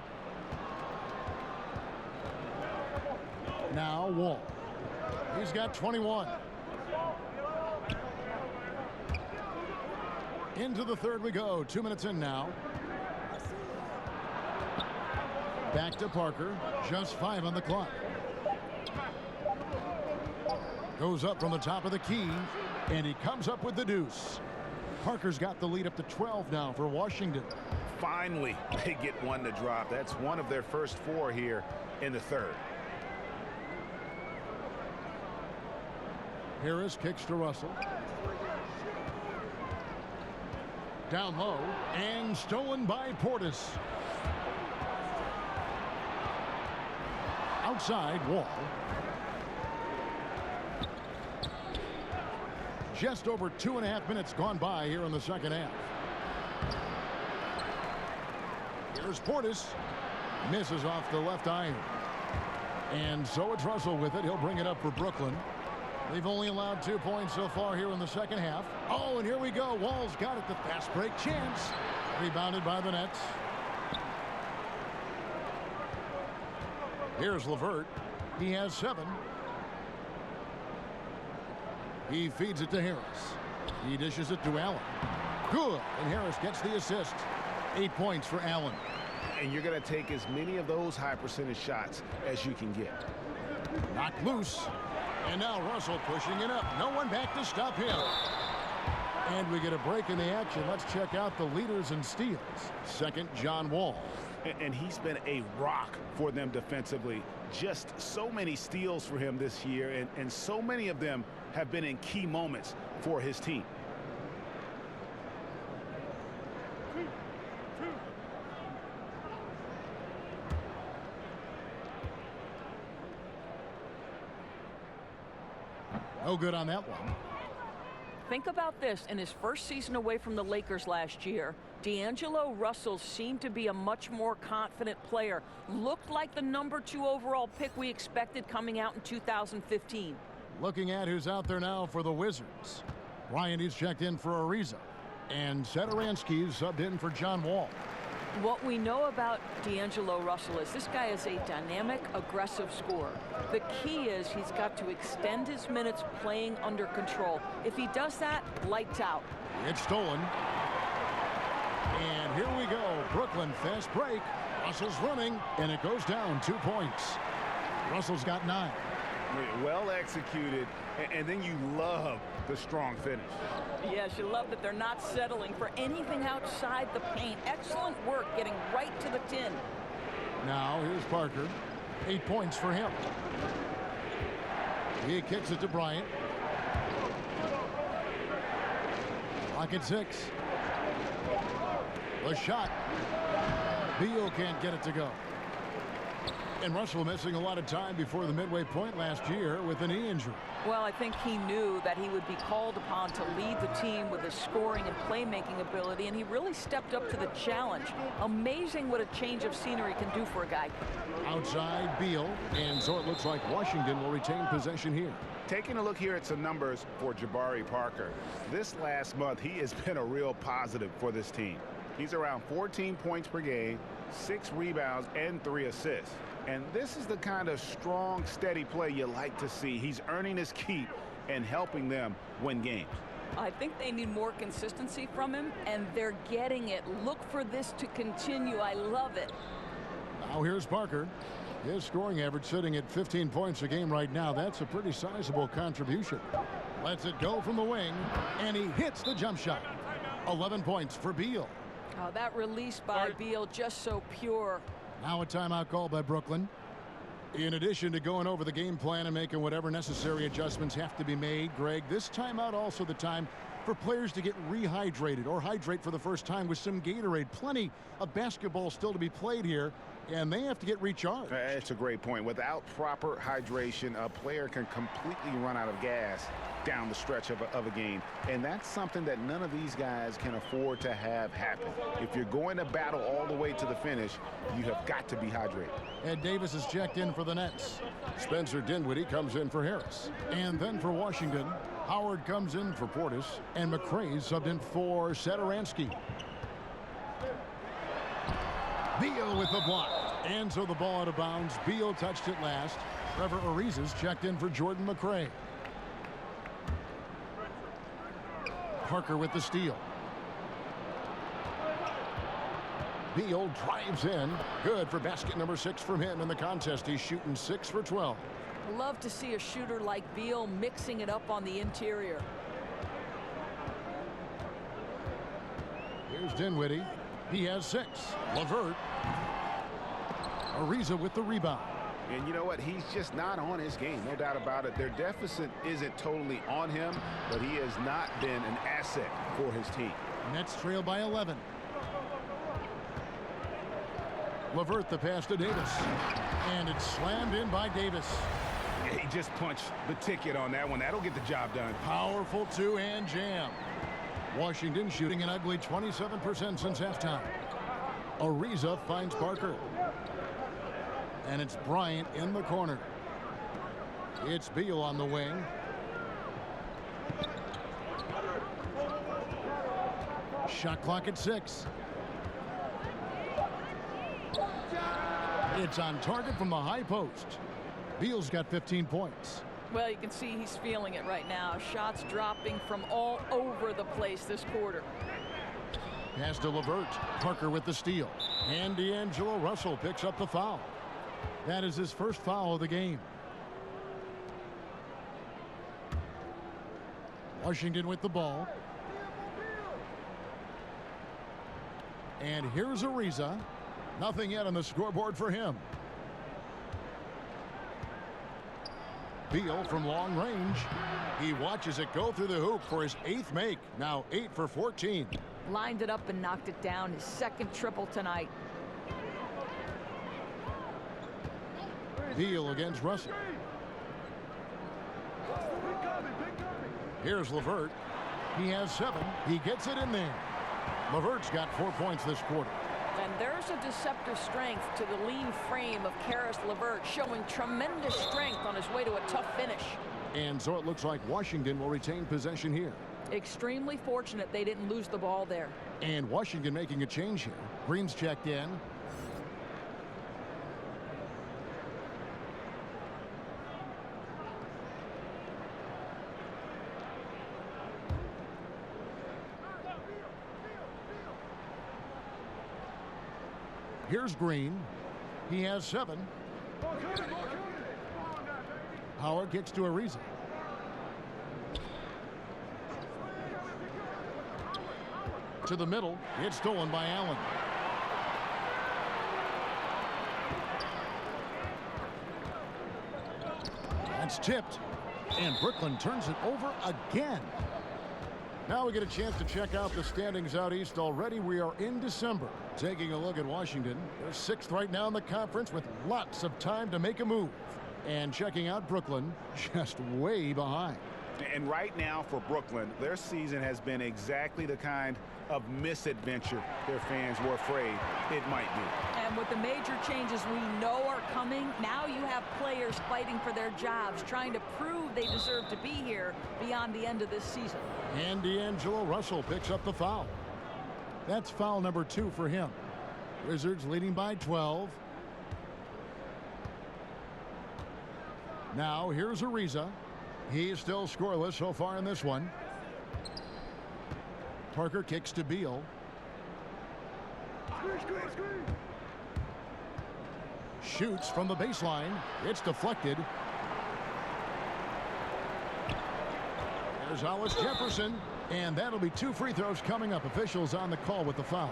Now Wall. He's got 21. Into the third we go. 2 minutes in now. Back to Parker. Just 5 on the clock. Goes up from the top of the key, and he comes up with the deuce. Parker's got the lead up to 12 now for Washington. Finally, they get one to drop. That's one of their first 4 here in the third. Harris kicks to Russell. Down low, and stolen by Portis. Outside, Wall. Just over 2.5 minutes gone by here in the second half. Here's Portis. Misses off the left iron. And so it's Russell with it. He'll bring it up for Brooklyn. They've only allowed 2 points so far here in the second half. Oh, and here we go. Wall's got it. The fast break chance. Rebounded by the Nets. Here's LeVert. He has 7. He feeds it to Harris. He dishes it to Allen. Good. And Harris gets the assist. 8 points for Allen. And you're going to take as many of those high percentage shots as you can get. Knocked loose. And now Russell pushing it up. No one back to stop him. And we get a break in the action. Let's check out the leaders in steals. Second, John Wall. And he's been a rock for them defensively. Just so many steals for him this year, and so many of them have been in key moments for his team. No good on that one. Think about this. In his first season away from the Lakers last year, D'Angelo Russell seemed to be a much more confident player. Looked like the number 2 overall pick we expected coming out in 2015. Looking at who's out there now for the Wizards. Bryant is checked in for Ariza. And Satoransky is subbed in for John Wall. What we know about D'Angelo Russell is this guy is a dynamic, aggressive scorer. The key is he's got to extend his minutes playing under control. If he does that, lights out. It's stolen. And here we go. Brooklyn fast break. Russell's running, and it goes down 2 points. Russell's got 9. Well executed, and then you love the strong finish. Yes, you love that they're not settling for anything outside the paint. Excellent work getting right to the tin. Now here's Parker. 8 points for him. He kicks it to Bryant. Clock at 6. The shot. Beal can't get it to go. And Russell missing a lot of time before the midway point last year with a knee injury. Well, I think he knew that he would be called upon to lead the team with his scoring and playmaking ability, and he really stepped up to the challenge. Amazing what a change of scenery can do for a guy. Outside Beal, and so it looks like Washington will retain possession here. Taking a look here at some numbers for Jabari Parker. This last month, he has been a real positive for this team. He's around 14 points per game, 6 rebounds, and 3 assists. And this is the kind of strong, steady play you like to see. He's earning his keep and helping them win games. I think they need more consistency from him, and they're getting it. Look for this to continue. I love it. Now here's Parker. His scoring average sitting at 15 points a game right now. That's a pretty sizable contribution. Lets it go from the wing, and he hits the jump shot. 11 points for Beal. Oh, that release by Beal just so pure. Now a timeout call by Brooklyn. In addition to going over the game plan and making whatever necessary adjustments have to be made, Greg, this timeout also the time for players to get rehydrated or hydrate for the first time with some Gatorade. Plenty of basketball still to be played here, and they have to get recharged. That's a great point. Without proper hydration, a player can completely run out of gas down the stretch of a game, and that's something that none of these guys can afford to have happen. If you're going to battle all the way to the finish, you have got to be hydrated. Ed Davis is checked in for the Nets. Spencer Dinwiddie comes in for Harris. And then for Washington, Howard comes in for Portis, and McRae subbed in for Satoransky. Beal with the block. And so the ball out of bounds. Beal touched it last. Trevor Ariza's checked in for Jordan McRae. Parker with the steal. Beal drives in. Good for basket number 6 from him in the contest. He's shooting 6 for 12. Love to see a shooter like Beal mixing it up on the interior. Here's Dinwiddie. He has 6. LeVert. Ariza with the rebound. And you know what? He's just not on his game. No doubt about it. Their deficit isn't totally on him, but he has not been an asset for his team. Nets trail by 11. LeVert the pass to Davis. And it's slammed in by Davis. Yeah, he just punched the ticket on that one. That'll get the job done. Powerful two-hand jam. Washington shooting an ugly 27% since halftime. Ariza finds Parker. And it's Bryant in the corner. It's Beal on the wing. Shot clock at 6. It's on target from the high post. Beal's got 15 points. Well, you can see he's feeling it right now. Shots dropping from all over the place this quarter. Pass to LeVert. Parker with the steal. And D'Angelo Russell picks up the foul. That is his first foul of the game. Washington with the ball. And here's Ariza. Nothing yet on the scoreboard for him. Beal from long range. He watches it go through the hoop for his 8th make. Now 8 for 14. Lined it up and knocked it down. His 2nd triple tonight. Beal against Russell. Here's LeVert. He has 7. He gets it in there. LeVert's got 4 points this quarter. And there's a deceptive strength to the lean frame of Karis LeVert, showing tremendous strength on his way to a tough finish. And so it looks like Washington will retain possession here. Extremely fortunate they didn't lose the ball there. And Washington making a change here. Green's checked in. Here's Green. He has 7. Howard kicks to Ariza. To the middle. It's stolen by Allen. That's tipped. And Brooklyn turns it over again. Now we get a chance to check out the standings out east already. We are in December. Taking a look at Washington. They're 6th right now in the conference with lots of time to make a move. And checking out Brooklyn, just way behind. And right now for Brooklyn, their season has been exactly the kind of misadventure their fans were afraid it might be. And with the major changes we know are coming, now you have players fighting for their jobs, trying to prove they deserve to be here beyond the end of this season. And D'Angelo Russell picks up the foul. That's foul number 2 for him. Wizards leading by 12. Now here's Ariza. He's still scoreless so far in this one. Parker kicks to Beal. Shoots from the baseline. It's deflected. There's Hollis Jefferson. And that'll be 2 free throws coming up. Officials on the call with the foul.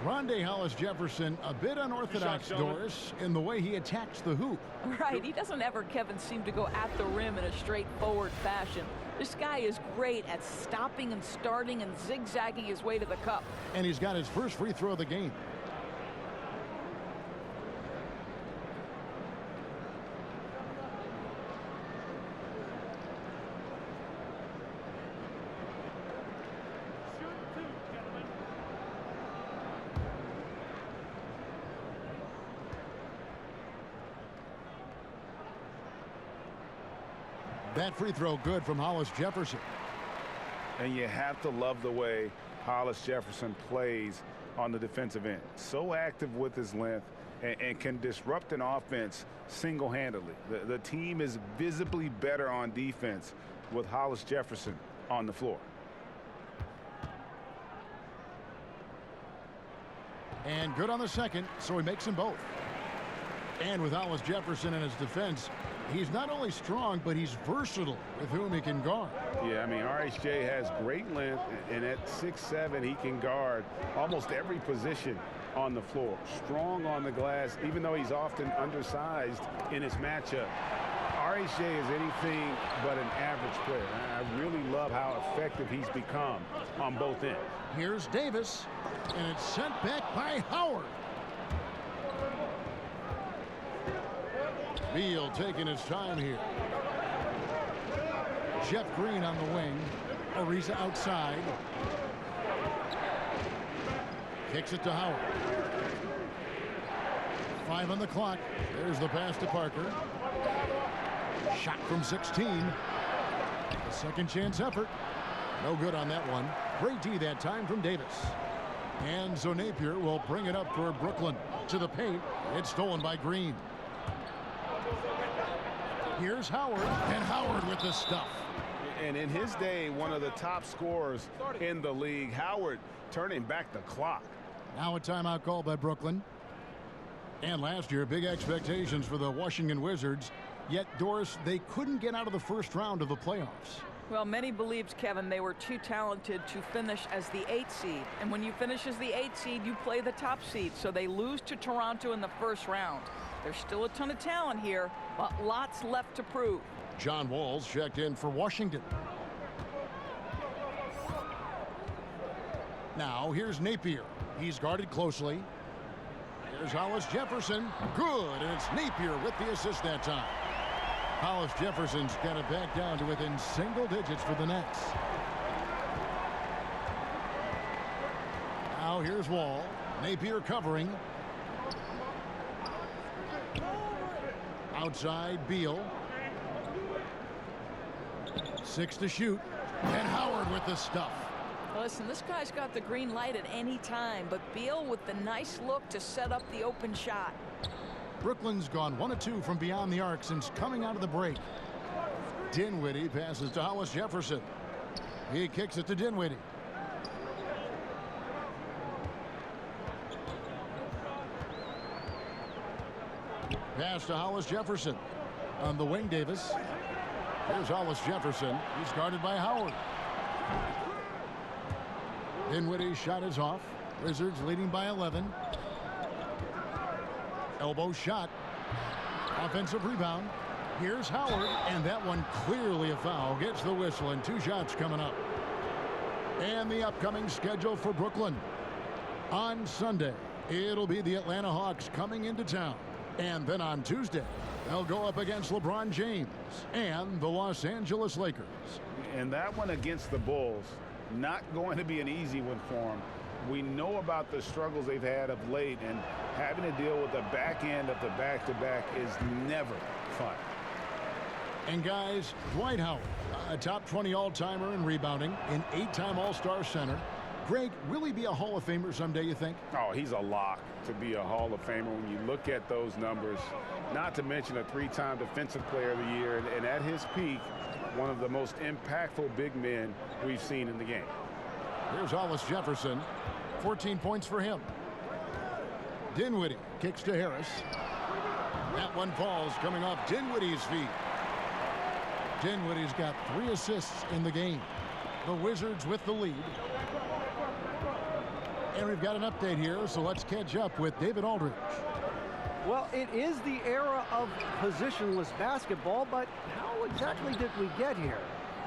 Rondé Hollis-Jefferson, a bit unorthodox, Doris, in the way he attacks the hoop. Right, he doesn't ever, Kevin, seem to go at the rim in a straightforward fashion. This guy is great at stopping and starting and zigzagging his way to the cup. And he's got his first free throw of the game. That free throw good from Hollis Jefferson. And you have to love the way Hollis Jefferson plays on the defensive end. So active with his length and can disrupt an offense single-handedly. The team is visibly better on defense with Hollis Jefferson on the floor. And good on the second, so he makes them both. And with Hollis Jefferson in his defense, he's not only strong, but he's versatile with whom he can guard. Yeah, I mean, RHJ has great length, and at 6'7", he can guard almost every position on the floor. Strong on the glass, even though he's often undersized in his matchup. RHJ is anything but an average player. I really love how effective he's become on both ends. Here's Davis, and it's sent back by Howard. Beal taking his time here. Jeff Green on the wing. Ariza outside. Kicks it to Howard. 5 on the clock. There's the pass to Parker. Shot from 16. A second chance effort. No good on that one. Great D that time from Davis. And so Napier will bring it up for Brooklyn. To the paint. It's stolen by Green. Here's Howard, and Howard with the stuff. And in his day, one of the top scorers in the league. Howard turning back the clock. Now a timeout called by Brooklyn. And last year, big expectations for the Washington Wizards. Yet, Doris, they couldn't get out of the first round of the playoffs. Well, many believed, Kevin, they were too talented to finish as the 8th seed. And when you finish as the 8th seed, you play the top seed. So they lose to Toronto in the first round. There's still a ton of talent here, but lots left to prove. John Wall's checked in for Washington. Now here's Napier. He's guarded closely. Here's Hollis Jefferson. Good, and it's Napier with the assist that time. Hollis Jefferson's got it back down to within single digits for the Nets. Now here's Wall. Napier covering. Outside, Beal. 6 to shoot. And Howard with the stuff. Listen, this guy's got the green light at any time, but Beal with the nice look to set up the open shot. Brooklyn's gone 1 of 2 from beyond the arc since coming out of the break. Dinwiddie passes to Hollis Jefferson. He kicks it to Dinwiddie. Pass to Hollis Jefferson. On the wing, Davis. Here's Hollis Jefferson. He's guarded by Howard. Dinwiddie's shot is off. Wizards leading by 11. Elbow shot. Offensive rebound. Here's Howard, and that one clearly a foul. Gets the whistle, and 2 shots coming up. And the upcoming schedule for Brooklyn. On Sunday, it'll be the Atlanta Hawks coming into town. And then on Tuesday, they'll go up against LeBron James and the Los Angeles Lakers. And that one against the Bulls, not going to be an easy one for them. We know about the struggles they've had of late, and having to deal with the back end of the back-to-back is never fun. And guys, Dwight Howard, a top 20 all-timer in rebounding, an 8-time All-Star center. Greg, will he be a Hall of Famer someday, you think? Oh, he's a lock to be a Hall of Famer when you look at those numbers. Not to mention a 3-time Defensive Player of the Year, and at his peak, one of the most impactful big men we've seen in the game. Here's Hollis Jefferson. 14 points for him. Dinwiddie kicks to Harris. That one falls coming off Dinwiddie's feet. Dinwiddie's got 3 assists in the game. The Wizards with the lead. And we've got an update here, so let's catch up with David Aldridge. Well, it is the era of positionless basketball, but how exactly did we get here?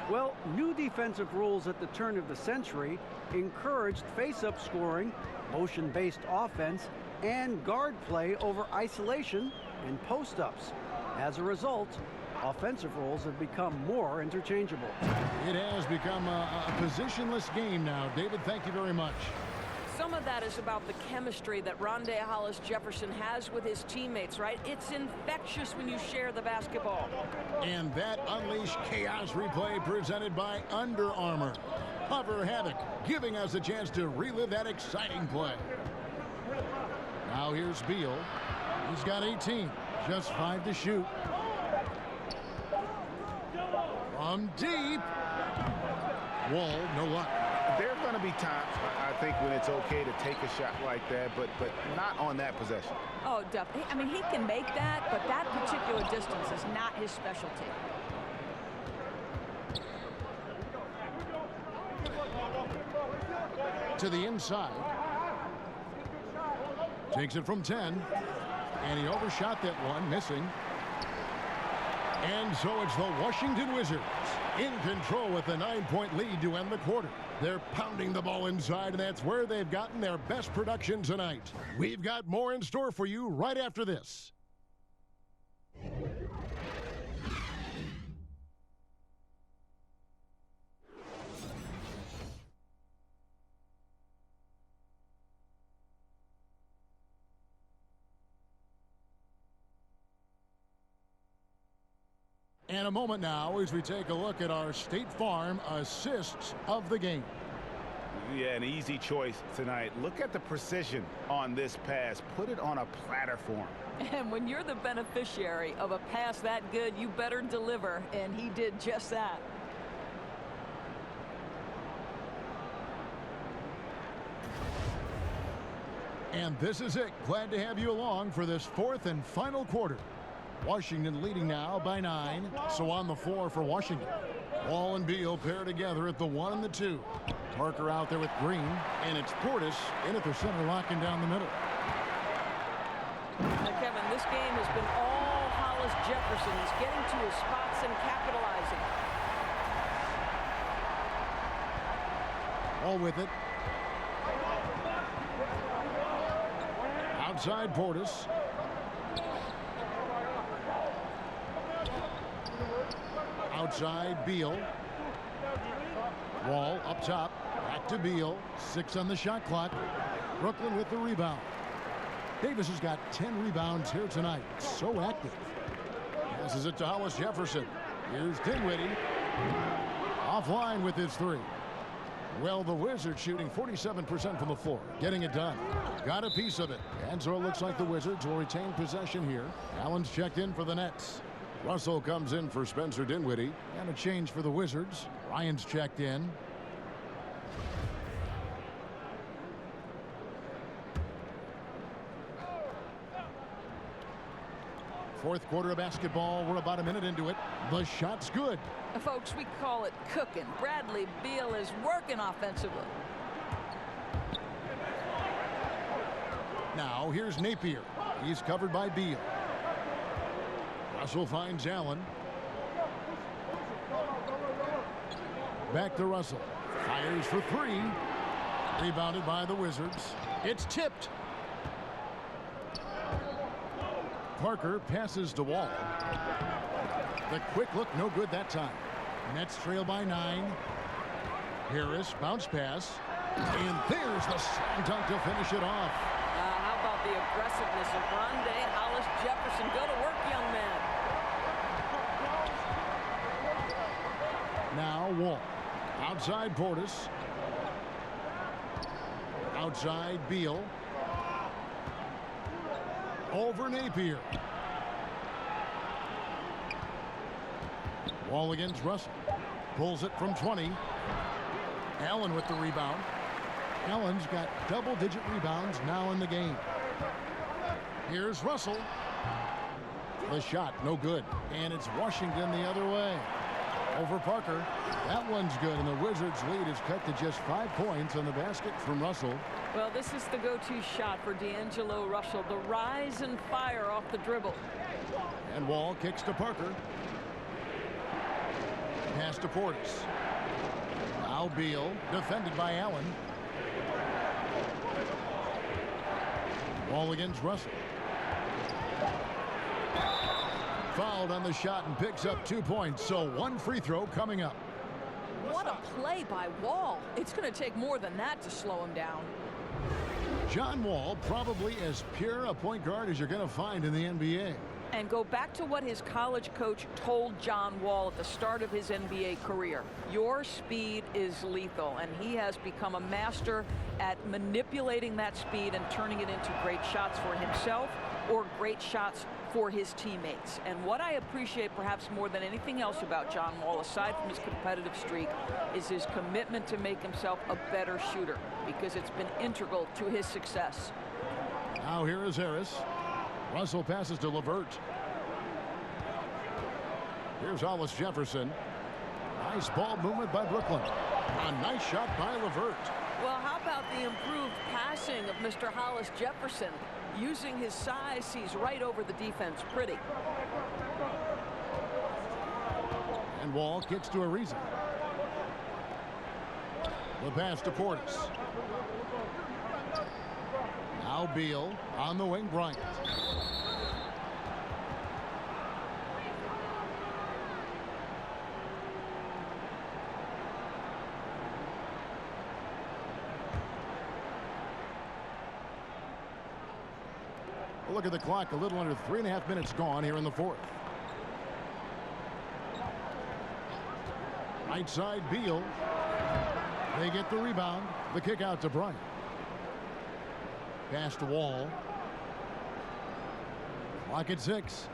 Well, new defensive rules at the turn of the century encouraged face-up scoring, motion-based offense, and guard play over isolation and post-ups. As a result, offensive roles have become more interchangeable. It has become a positionless game now. David, thank you very much. Some of that is about the chemistry that Rondé Hollis Jefferson has with his teammates, right? It's infectious when you share the basketball. And that Unleash Chaos replay presented by Under Armour. Hover Havoc, giving us a chance to relive that exciting play. Now here's Beal. He's got 18, just 5 to shoot. From deep. Wall, no luck. There are going to be times, I think, when it's okay to take a shot like that, but not on that possession. Oh, definitely. I mean, he can make that, but that particular distance is not his specialty. To the inside. Takes it from 10. And he overshot that one, missing. And so it's the Washington Wizards in control with a 9-point lead to end the quarter. They're pounding the ball inside, and that's where they've gotten their best production tonight. We've got more in store for you right after this. And a moment now as we take a look at our State Farm assists of the game. Yeah, an easy choice tonight. Look at the precision on this pass. Put it on a platter for him. And when you're the beneficiary of a pass that good, you better deliver, and he did just that. And this is it. Glad to have you along for this 4th and final quarter. Washington leading now by 9. So on the floor for Washington. Wall and Beal pair together at the 1 and the 2. Parker out there with Green. And it's Portis in at the center, locking down the middle. Now, Kevin, this game has been all Hollis Jefferson. He's getting to his spots and capitalizing. All with it. Outside Portis. Outside Beal. Wall up top. Back to Beal. 6 on the shot clock. Brooklyn with the rebound. Davis has got 10 rebounds here tonight. So active. Passes it to Hollis Jefferson. Here's Dinwiddie. Offline with his 3. Well, the Wizards shooting 47% from the floor, getting it done. Got a piece of it. And so it looks like the Wizards will retain possession here. Allen's checked in for the Nets. Russell comes in for Spencer Dinwiddie. And a change for the Wizards. Ryan's checked in. Fourth quarter of basketball. We're about a minute into it. The shot's good. Folks, we call it cooking. Bradley Beal is working offensively. Now here's Napier. He's covered by Beal. Russell finds Allen. Back to Russell. Fires for three. Rebounded by the Wizards. It's tipped. Parker passes to Wall. The quick look, no good that time. Nets trail by 9. Harris, bounce pass. And there's the slam dunk to finish it off. How about the aggressiveness of Grande, Hollis, Jefferson? Go to work, young man. Now Wall. Outside Portis. Outside Beal. Over Napier. Wall against Russell. Pulls it from 20. Allen with the rebound. Allen's got double-digit rebounds now in the game. Here's Russell. The shot, no good. And it's Washington the other way. Over Parker. That one's good, and the Wizards' lead is cut to just 5 points on the basket from Russell. Well, this is the go-to shot for D'Angelo Russell. The rise and fire off the dribble. And Wall kicks to Parker. Pass to Portis. Now Beal, defended by Allen. Wall against Russell. Fouled on the shot and picks up 2 points, so one free throw coming up. What a play by Wall. It's going to take more than that to slow him down. John Wall, probably as pure a point guard as you're going to find in the NBA. And go back to what his college coach told John Wall at the start of his NBA career. Your speed is lethal, and he has become a master at manipulating that speed and turning it into great shots for himself or great shots for his teammates. And what I appreciate perhaps more than anything else about John Wall, aside from his competitive streak, is his commitment to make himself a better shooter, because it's been integral to his success. Now here is Harris. Russell passes to LeVert. Here's Hollis Jefferson. Nice ball movement by Brooklyn. A nice shot by LeVert. Well, how about the improved passing of Mr. Hollis Jefferson? Using his size, sees right over the defense. Pretty. And Wall kicks to Ariza. The pass to Portis. Now Beal on the wing, Bryant. Look at the clock, a little under 3.5 minutes gone here in the fourth. Right side, Beal. They get the rebound. The kick out to Bryant. Pass to Wall. Clock at 6.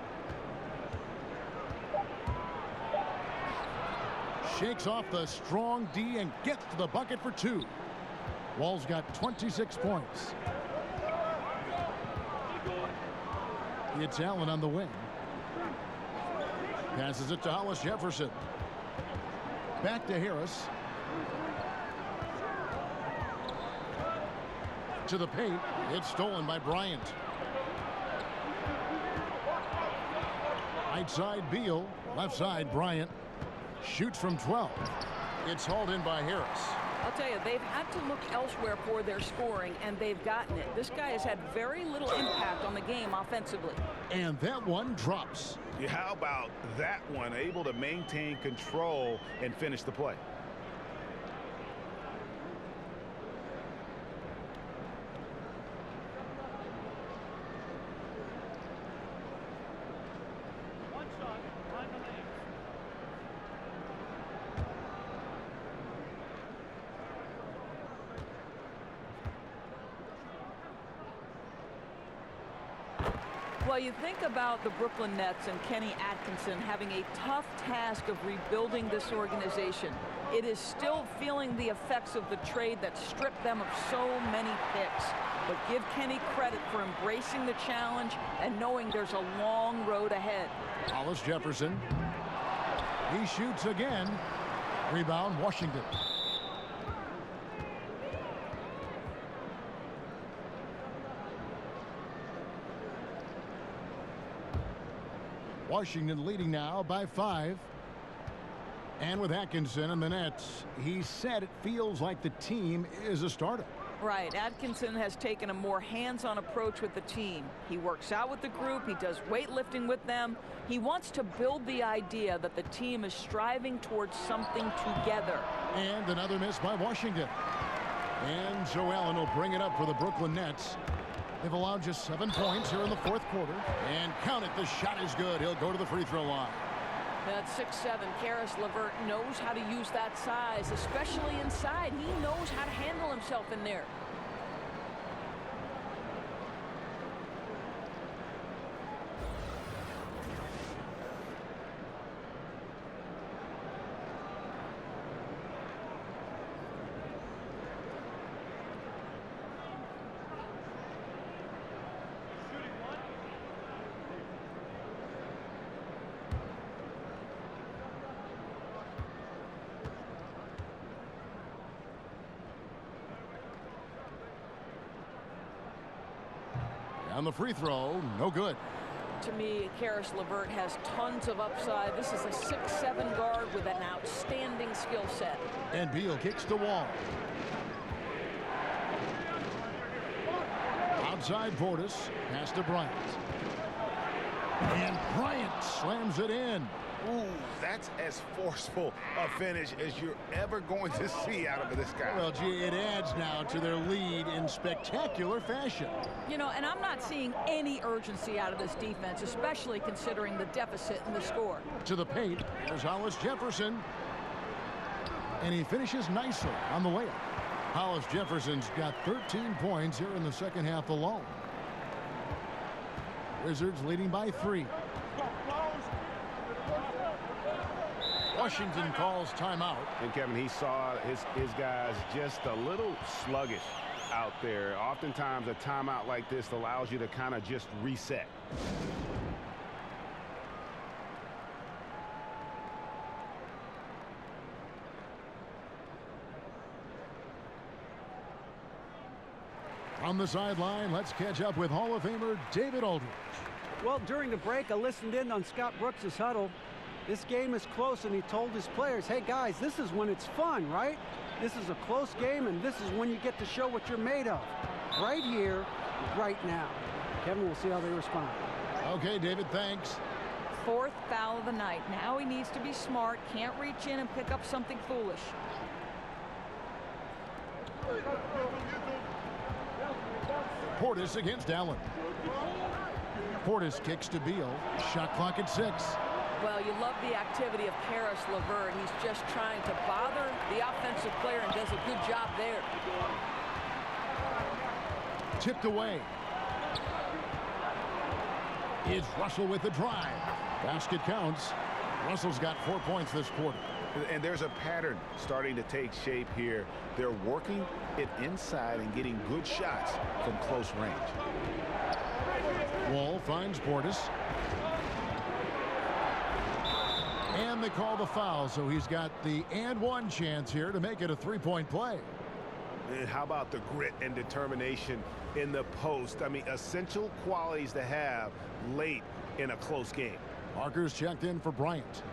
Shakes off the strong D and gets to the bucket for 2. Wall's got 26 points. It's Allen on the wing. Passes it to Hollis Jefferson. Back to Harris. To the paint. It's stolen by Bryant. Right side Beal. Left side Bryant. Shoots from 12. It's hauled in by Harris. I'll tell you, they've had to look elsewhere for their scoring, and they've gotten it. This guy has had very little impact on the game offensively. And that one drops. Yeah, how about that one? Able to maintain control and finish the play. Well, you think about the Brooklyn Nets and Kenny Atkinson having a tough task of rebuilding this organization. It is still feeling the effects of the trade that stripped them of so many picks. But give Kenny credit for embracing the challenge and knowing there's a long road ahead. Hollis Jefferson. He shoots again. Rebound, Washington. Washington leading now by 5. And with Atkinson in the Nets, he said it feels like the team is a startup. Right. Atkinson has taken a more hands-on approach with the team. He works out with the group. He does weightlifting with them. He wants to build the idea that the team is striving towards something together. And another miss by Washington. And Joe Allen will bring it up for the Brooklyn Nets. They've allowed just 7 points here in the fourth quarter. And count it, the shot is good. He'll go to the free throw line. That 6'7", Karis LeVert knows how to use that size, especially inside. He knows how to handle himself in there. On the free throw, no good. To me, Karis LeVert has tons of upside. This is a 6'7" guard with an outstanding skill set. And Beal kicks the wall. Outside Portis, pass to Bryant. And Bryant slams it in. Ooh, that's as forceful a finish as you're ever going to see out of this guy. Well, gee, it adds now to their lead in spectacular fashion. You know, and I'm not seeing any urgency out of this defense, especially considering the deficit in the score. To the paint, here's Hollis Jefferson. And he finishes nicely on the layup. Hollis Jefferson's got 13 points here in the second half alone. Wizards leading by 3. Washington calls timeout. And Kevin, he saw his guys just a little sluggish out there. Oftentimes a timeout like this allows you to kind of just reset. On the sideline, let's catch up with Hall of Famer David Aldridge. Well, during the break, I listened in on Scott Brooks' huddle. This game is close, and he told his players, hey, guys, this is when it's fun, right? This is a close game, and this is when you get to show what you're made of. Right here, right now. Kevin, we'll see how they respond. Okay, David, thanks. 4th foul of the night. Now he needs to be smart. Can't reach in and pick up something foolish. Portis against Allen. Portis kicks to Beal. Shot clock at 6. Well, you love the activity of Karis LeVert. He's just trying to bother the offensive player and does a good job there. Tipped away. Is Russell with the drive. Basket counts. Russell's got 4 points this quarter. And there's a pattern starting to take shape here. They're working it inside and getting good shots from close range. Wall finds Portis. And they call the foul, so he's got the and one chance here to make it a 3-point play. And how about the grit and determination in the post? I mean, essential qualities to have late in a close game. Markers checked in for Bryant.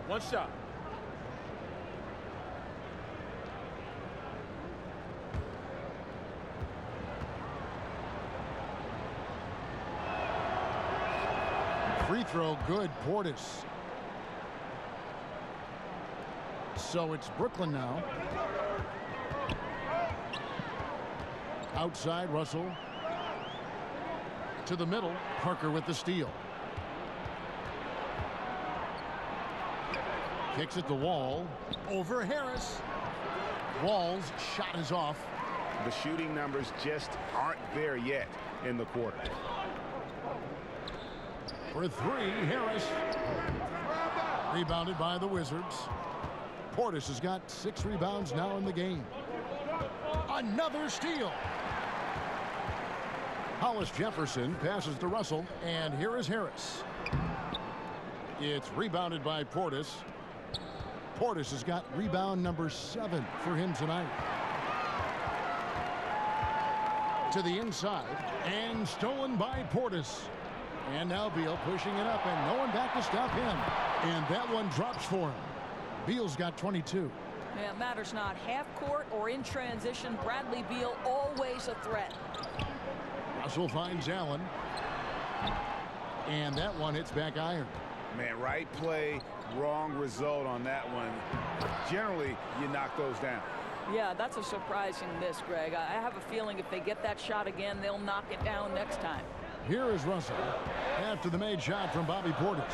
One shot. Free throw good, Portis. So it's Brooklyn now. Outside, Russell. To the middle, Parker with the steal. Kicks at the Wall. Over Harris. Wall's shot is off. The shooting numbers just aren't there yet in the quarter. For three, Harris. Rebounded by the Wizards. Portis has got 6 rebounds now in the game. Another steal. Hollis Jefferson passes to Russell, and here is Harris. It's rebounded by Portis. Portis has got rebound number 7 for him tonight. To the inside, and stolen by Portis. And now Beal pushing it up, and no one back to stop him. And that one drops for him. Beal's got 22. Yeah, it matters not half court or in transition. Bradley Beal always a threat. Russell finds Allen. And that one hits back iron. Man, right play, wrong result on that one. Generally, you knock those down. Yeah, that's a surprising miss, Greg. I have a feeling if they get that shot again, they'll knock it down next time. Here is Russell after the made shot from Bobby Portis.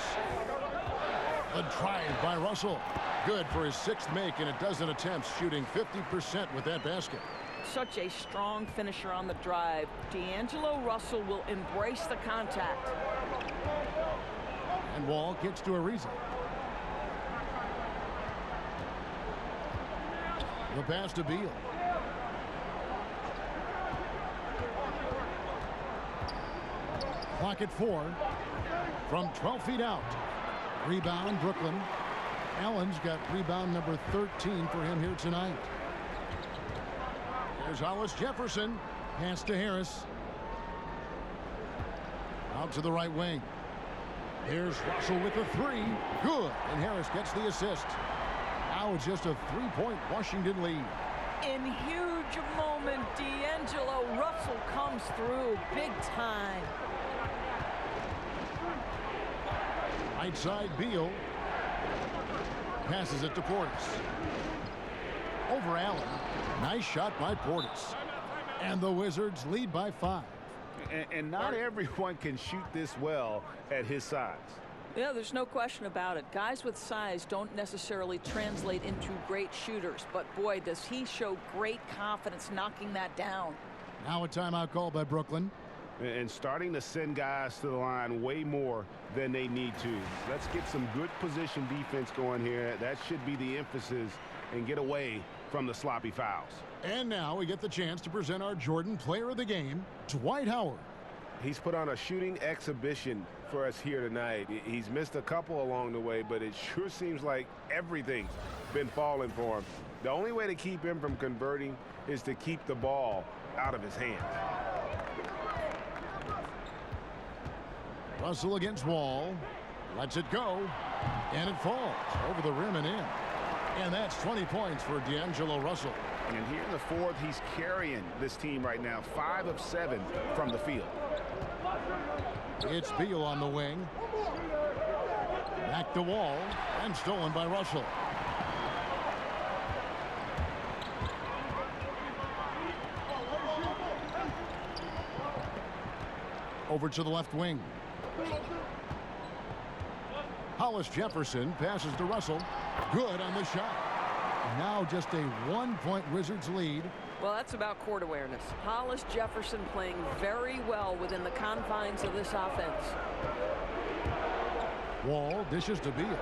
A drive by Russell. Good for his 6th make in a dozen attempts, shooting 50% with that basket. Such a strong finisher on the drive. D'Angelo Russell will embrace the contact. And Wall gets to Ariza. The pass to Beal. Clock at 4 from 12 feet out. Rebound, Brooklyn. Allen's got rebound number 13 for him here tonight. Here's Hollis Jefferson. Pass to Harris. Out to the right wing. Here's Russell with the 3. Good. And Harris gets the assist. Now it's just a 3-point Washington lead. In huge moment, D'Angelo Russell comes through big time. Right side, Beal. Passes it to Portis. Over Allen. Nice shot by Portis. And the Wizards lead by 5. And not everyone can shoot this well at his size. Yeah, there's no question about it. Guys with size don't necessarily translate into great shooters, but boy, does he show great confidence knocking that down. Now a timeout call by Brooklyn. And starting to send guys to the line way more than they need to. Let's get some good position defense going here. That should be the emphasis, and get away from the sloppy fouls. And now we get the chance to present our Jordan Player of the Game, Dwight Howard. He's put on a shooting exhibition for us here tonight. He's missed a couple along the way, but it sure seems like everything's been falling for him. The only way to keep him from converting is to keep the ball out of his hands. Russell against Wall. Lets it go. And it falls over the rim and in. And that's 20 points for D'Angelo Russell. And here in the 4th, he's carrying this team right now. 5 of 7 from the field. It's Beal on the wing. Back to Wall. And stolen by Russell. Over to the left wing. Hollis Jefferson passes to Russell. Good on the shot. Now just a 1-point Wizards lead. Well, that's about court awareness. Hollis Jefferson playing very well within the confines of this offense. Wall dishes to Beal.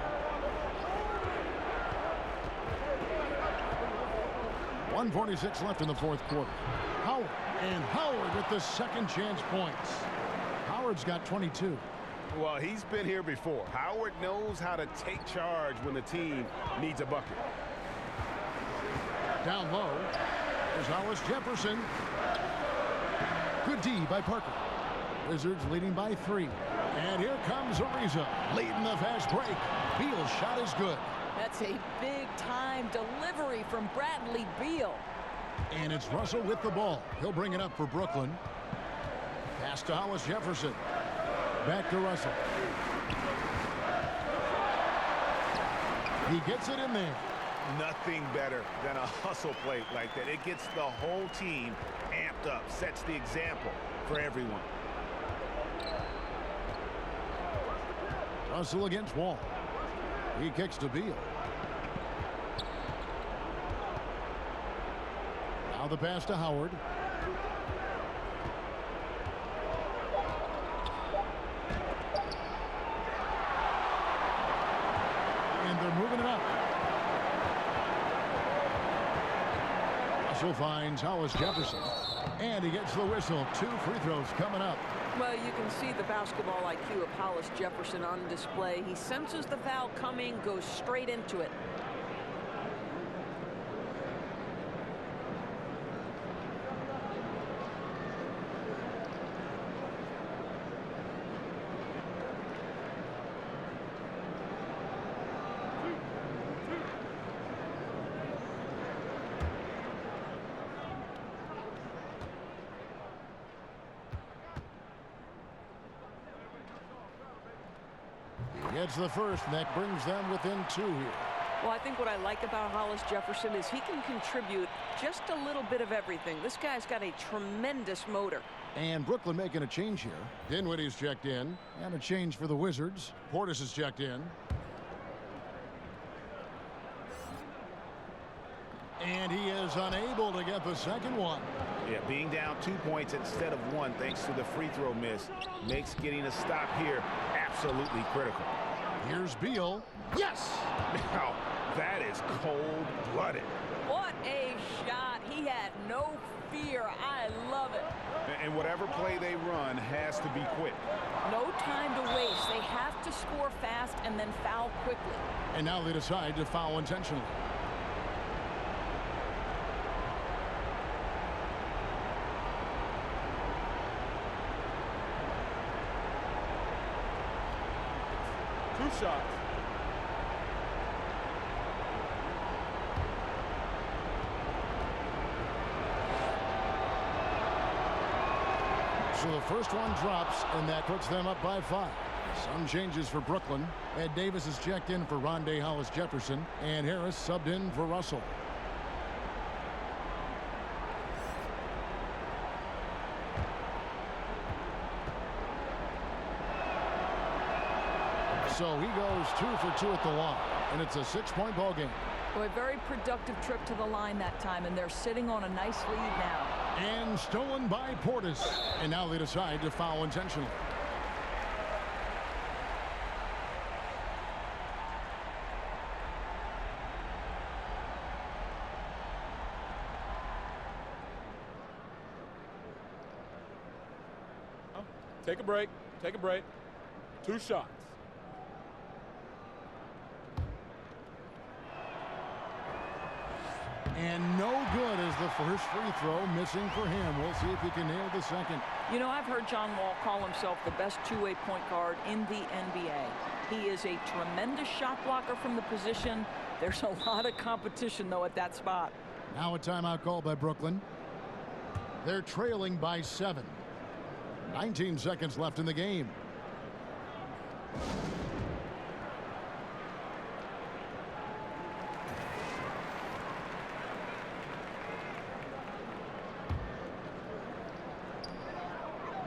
.146 left in the 4th quarter. Howard. And Howard with the second chance points. Howard's got 22. Well, he's been here before. Howard knows how to take charge when the team needs a bucket. Down low. There's Hollis Jefferson. Good D by Parker. Wizards leading by 3. And here comes Ariza leading the fast break. Beal's shot is good. That's a big-time delivery from Bradley Beal. And it's Russell with the ball. He'll bring it up for Brooklyn. Pass to Hollis Jefferson. Back to Russell. He gets it in there. Nothing better than a hustle play like that. It gets the whole team amped up, sets the example for everyone. Russell against Wall. He kicks to Beal. Now Now the pass to Howard. And they're moving it up. Russell finds Hollis Jefferson. And he gets the whistle. 2 free throws coming up. Well, you can see the basketball IQ of Hollis Jefferson on display. He senses the foul coming, goes straight into it. Gets the first, and that brings them within 2 here. Well, I think what I like about Hollis Jefferson is he can contribute just a little bit of everything. This guy's got a tremendous motor. And Brooklyn making a change here. Dinwiddie's checked in, and a change for the Wizards. Portis is checked in. And he is unable to get the second one. Yeah, being down 2 points instead of 1 thanks to the free throw miss makes getting a stop here absolutely critical. Here's Beal. Yes! Now, that is cold-blooded. What a shot. He had no fear. I love it. And whatever play they run has to be quick. No time to waste. They have to score fast and then foul quickly. And now they decide to foul intentionally. Shots. So the first one drops, and that puts them up by 5. Some changes for Brooklyn. Ed Davis is checked in for Rondé Hollis Jefferson, and Harris subbed in for Russell. So he goes 2 for 2 at the line, and it's a 6-point ball game. Well, a very productive trip to the line that time, and they're sitting on a nice lead now. And stolen by Portis. And now they decide to foul intentionally. Take a break. Take a break. 2 shots. And no good as the first free throw missing for him. We'll see if he can nail the second. You know, I've heard John Wall call himself the best two-way point guard in the NBA. He is a tremendous shot blocker from the position. There's a lot of competition, though, at that spot. Now a timeout call by Brooklyn. They're trailing by 7. 19 seconds left in the game.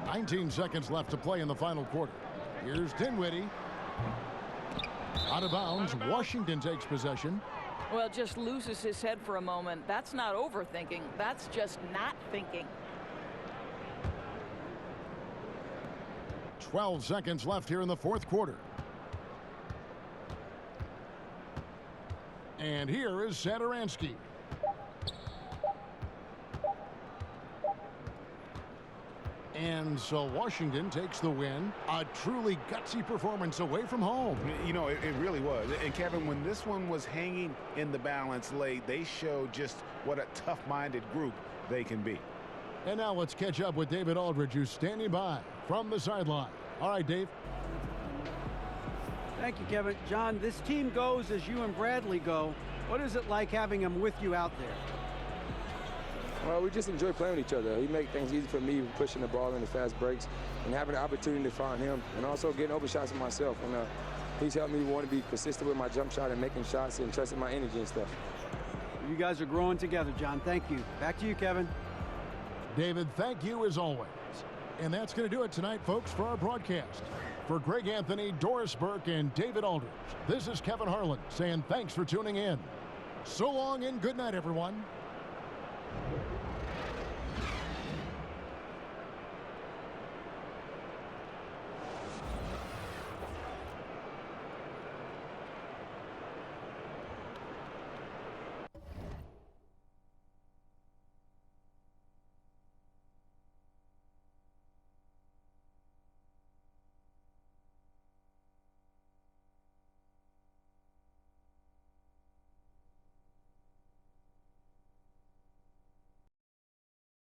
$19 seconds left to play in the final quarter. Here's Dinwiddie. Out of bounds. Washington takes possession. Well, just loses his head for a moment. That's not overthinking. That's just not thinking. 12 seconds left here in the fourth quarter. And here is Satoransky. And so Washington takes the win. A truly gutsy performance away from home. You know, it really was. And Kevin, when this one was hanging in the balance late, they showed just what a tough-minded group they can be. And now let's catch up with David Aldridge, who's standing by from the sideline. All right, Dave. Thank you, Kevin. John, this team goes as you and Bradley go. What is it like having him with you out there? Well, we just enjoy playing with each other. He makes things easy for me, pushing the ball in the fast breaks and having the opportunity to find him, and also getting open shots for myself. And he's helped me want to be consistent with my jump shot and making shots and trusting my energy and stuff. You guys are growing together, John. Thank you. Back to you, Kevin. David, thank you as always. And that's going to do it tonight, folks, for our broadcast. For Greg Anthony, Doris Burke, and David Aldridge, this is Kevin Harlan saying thanks for tuning in. So long and good night, everyone.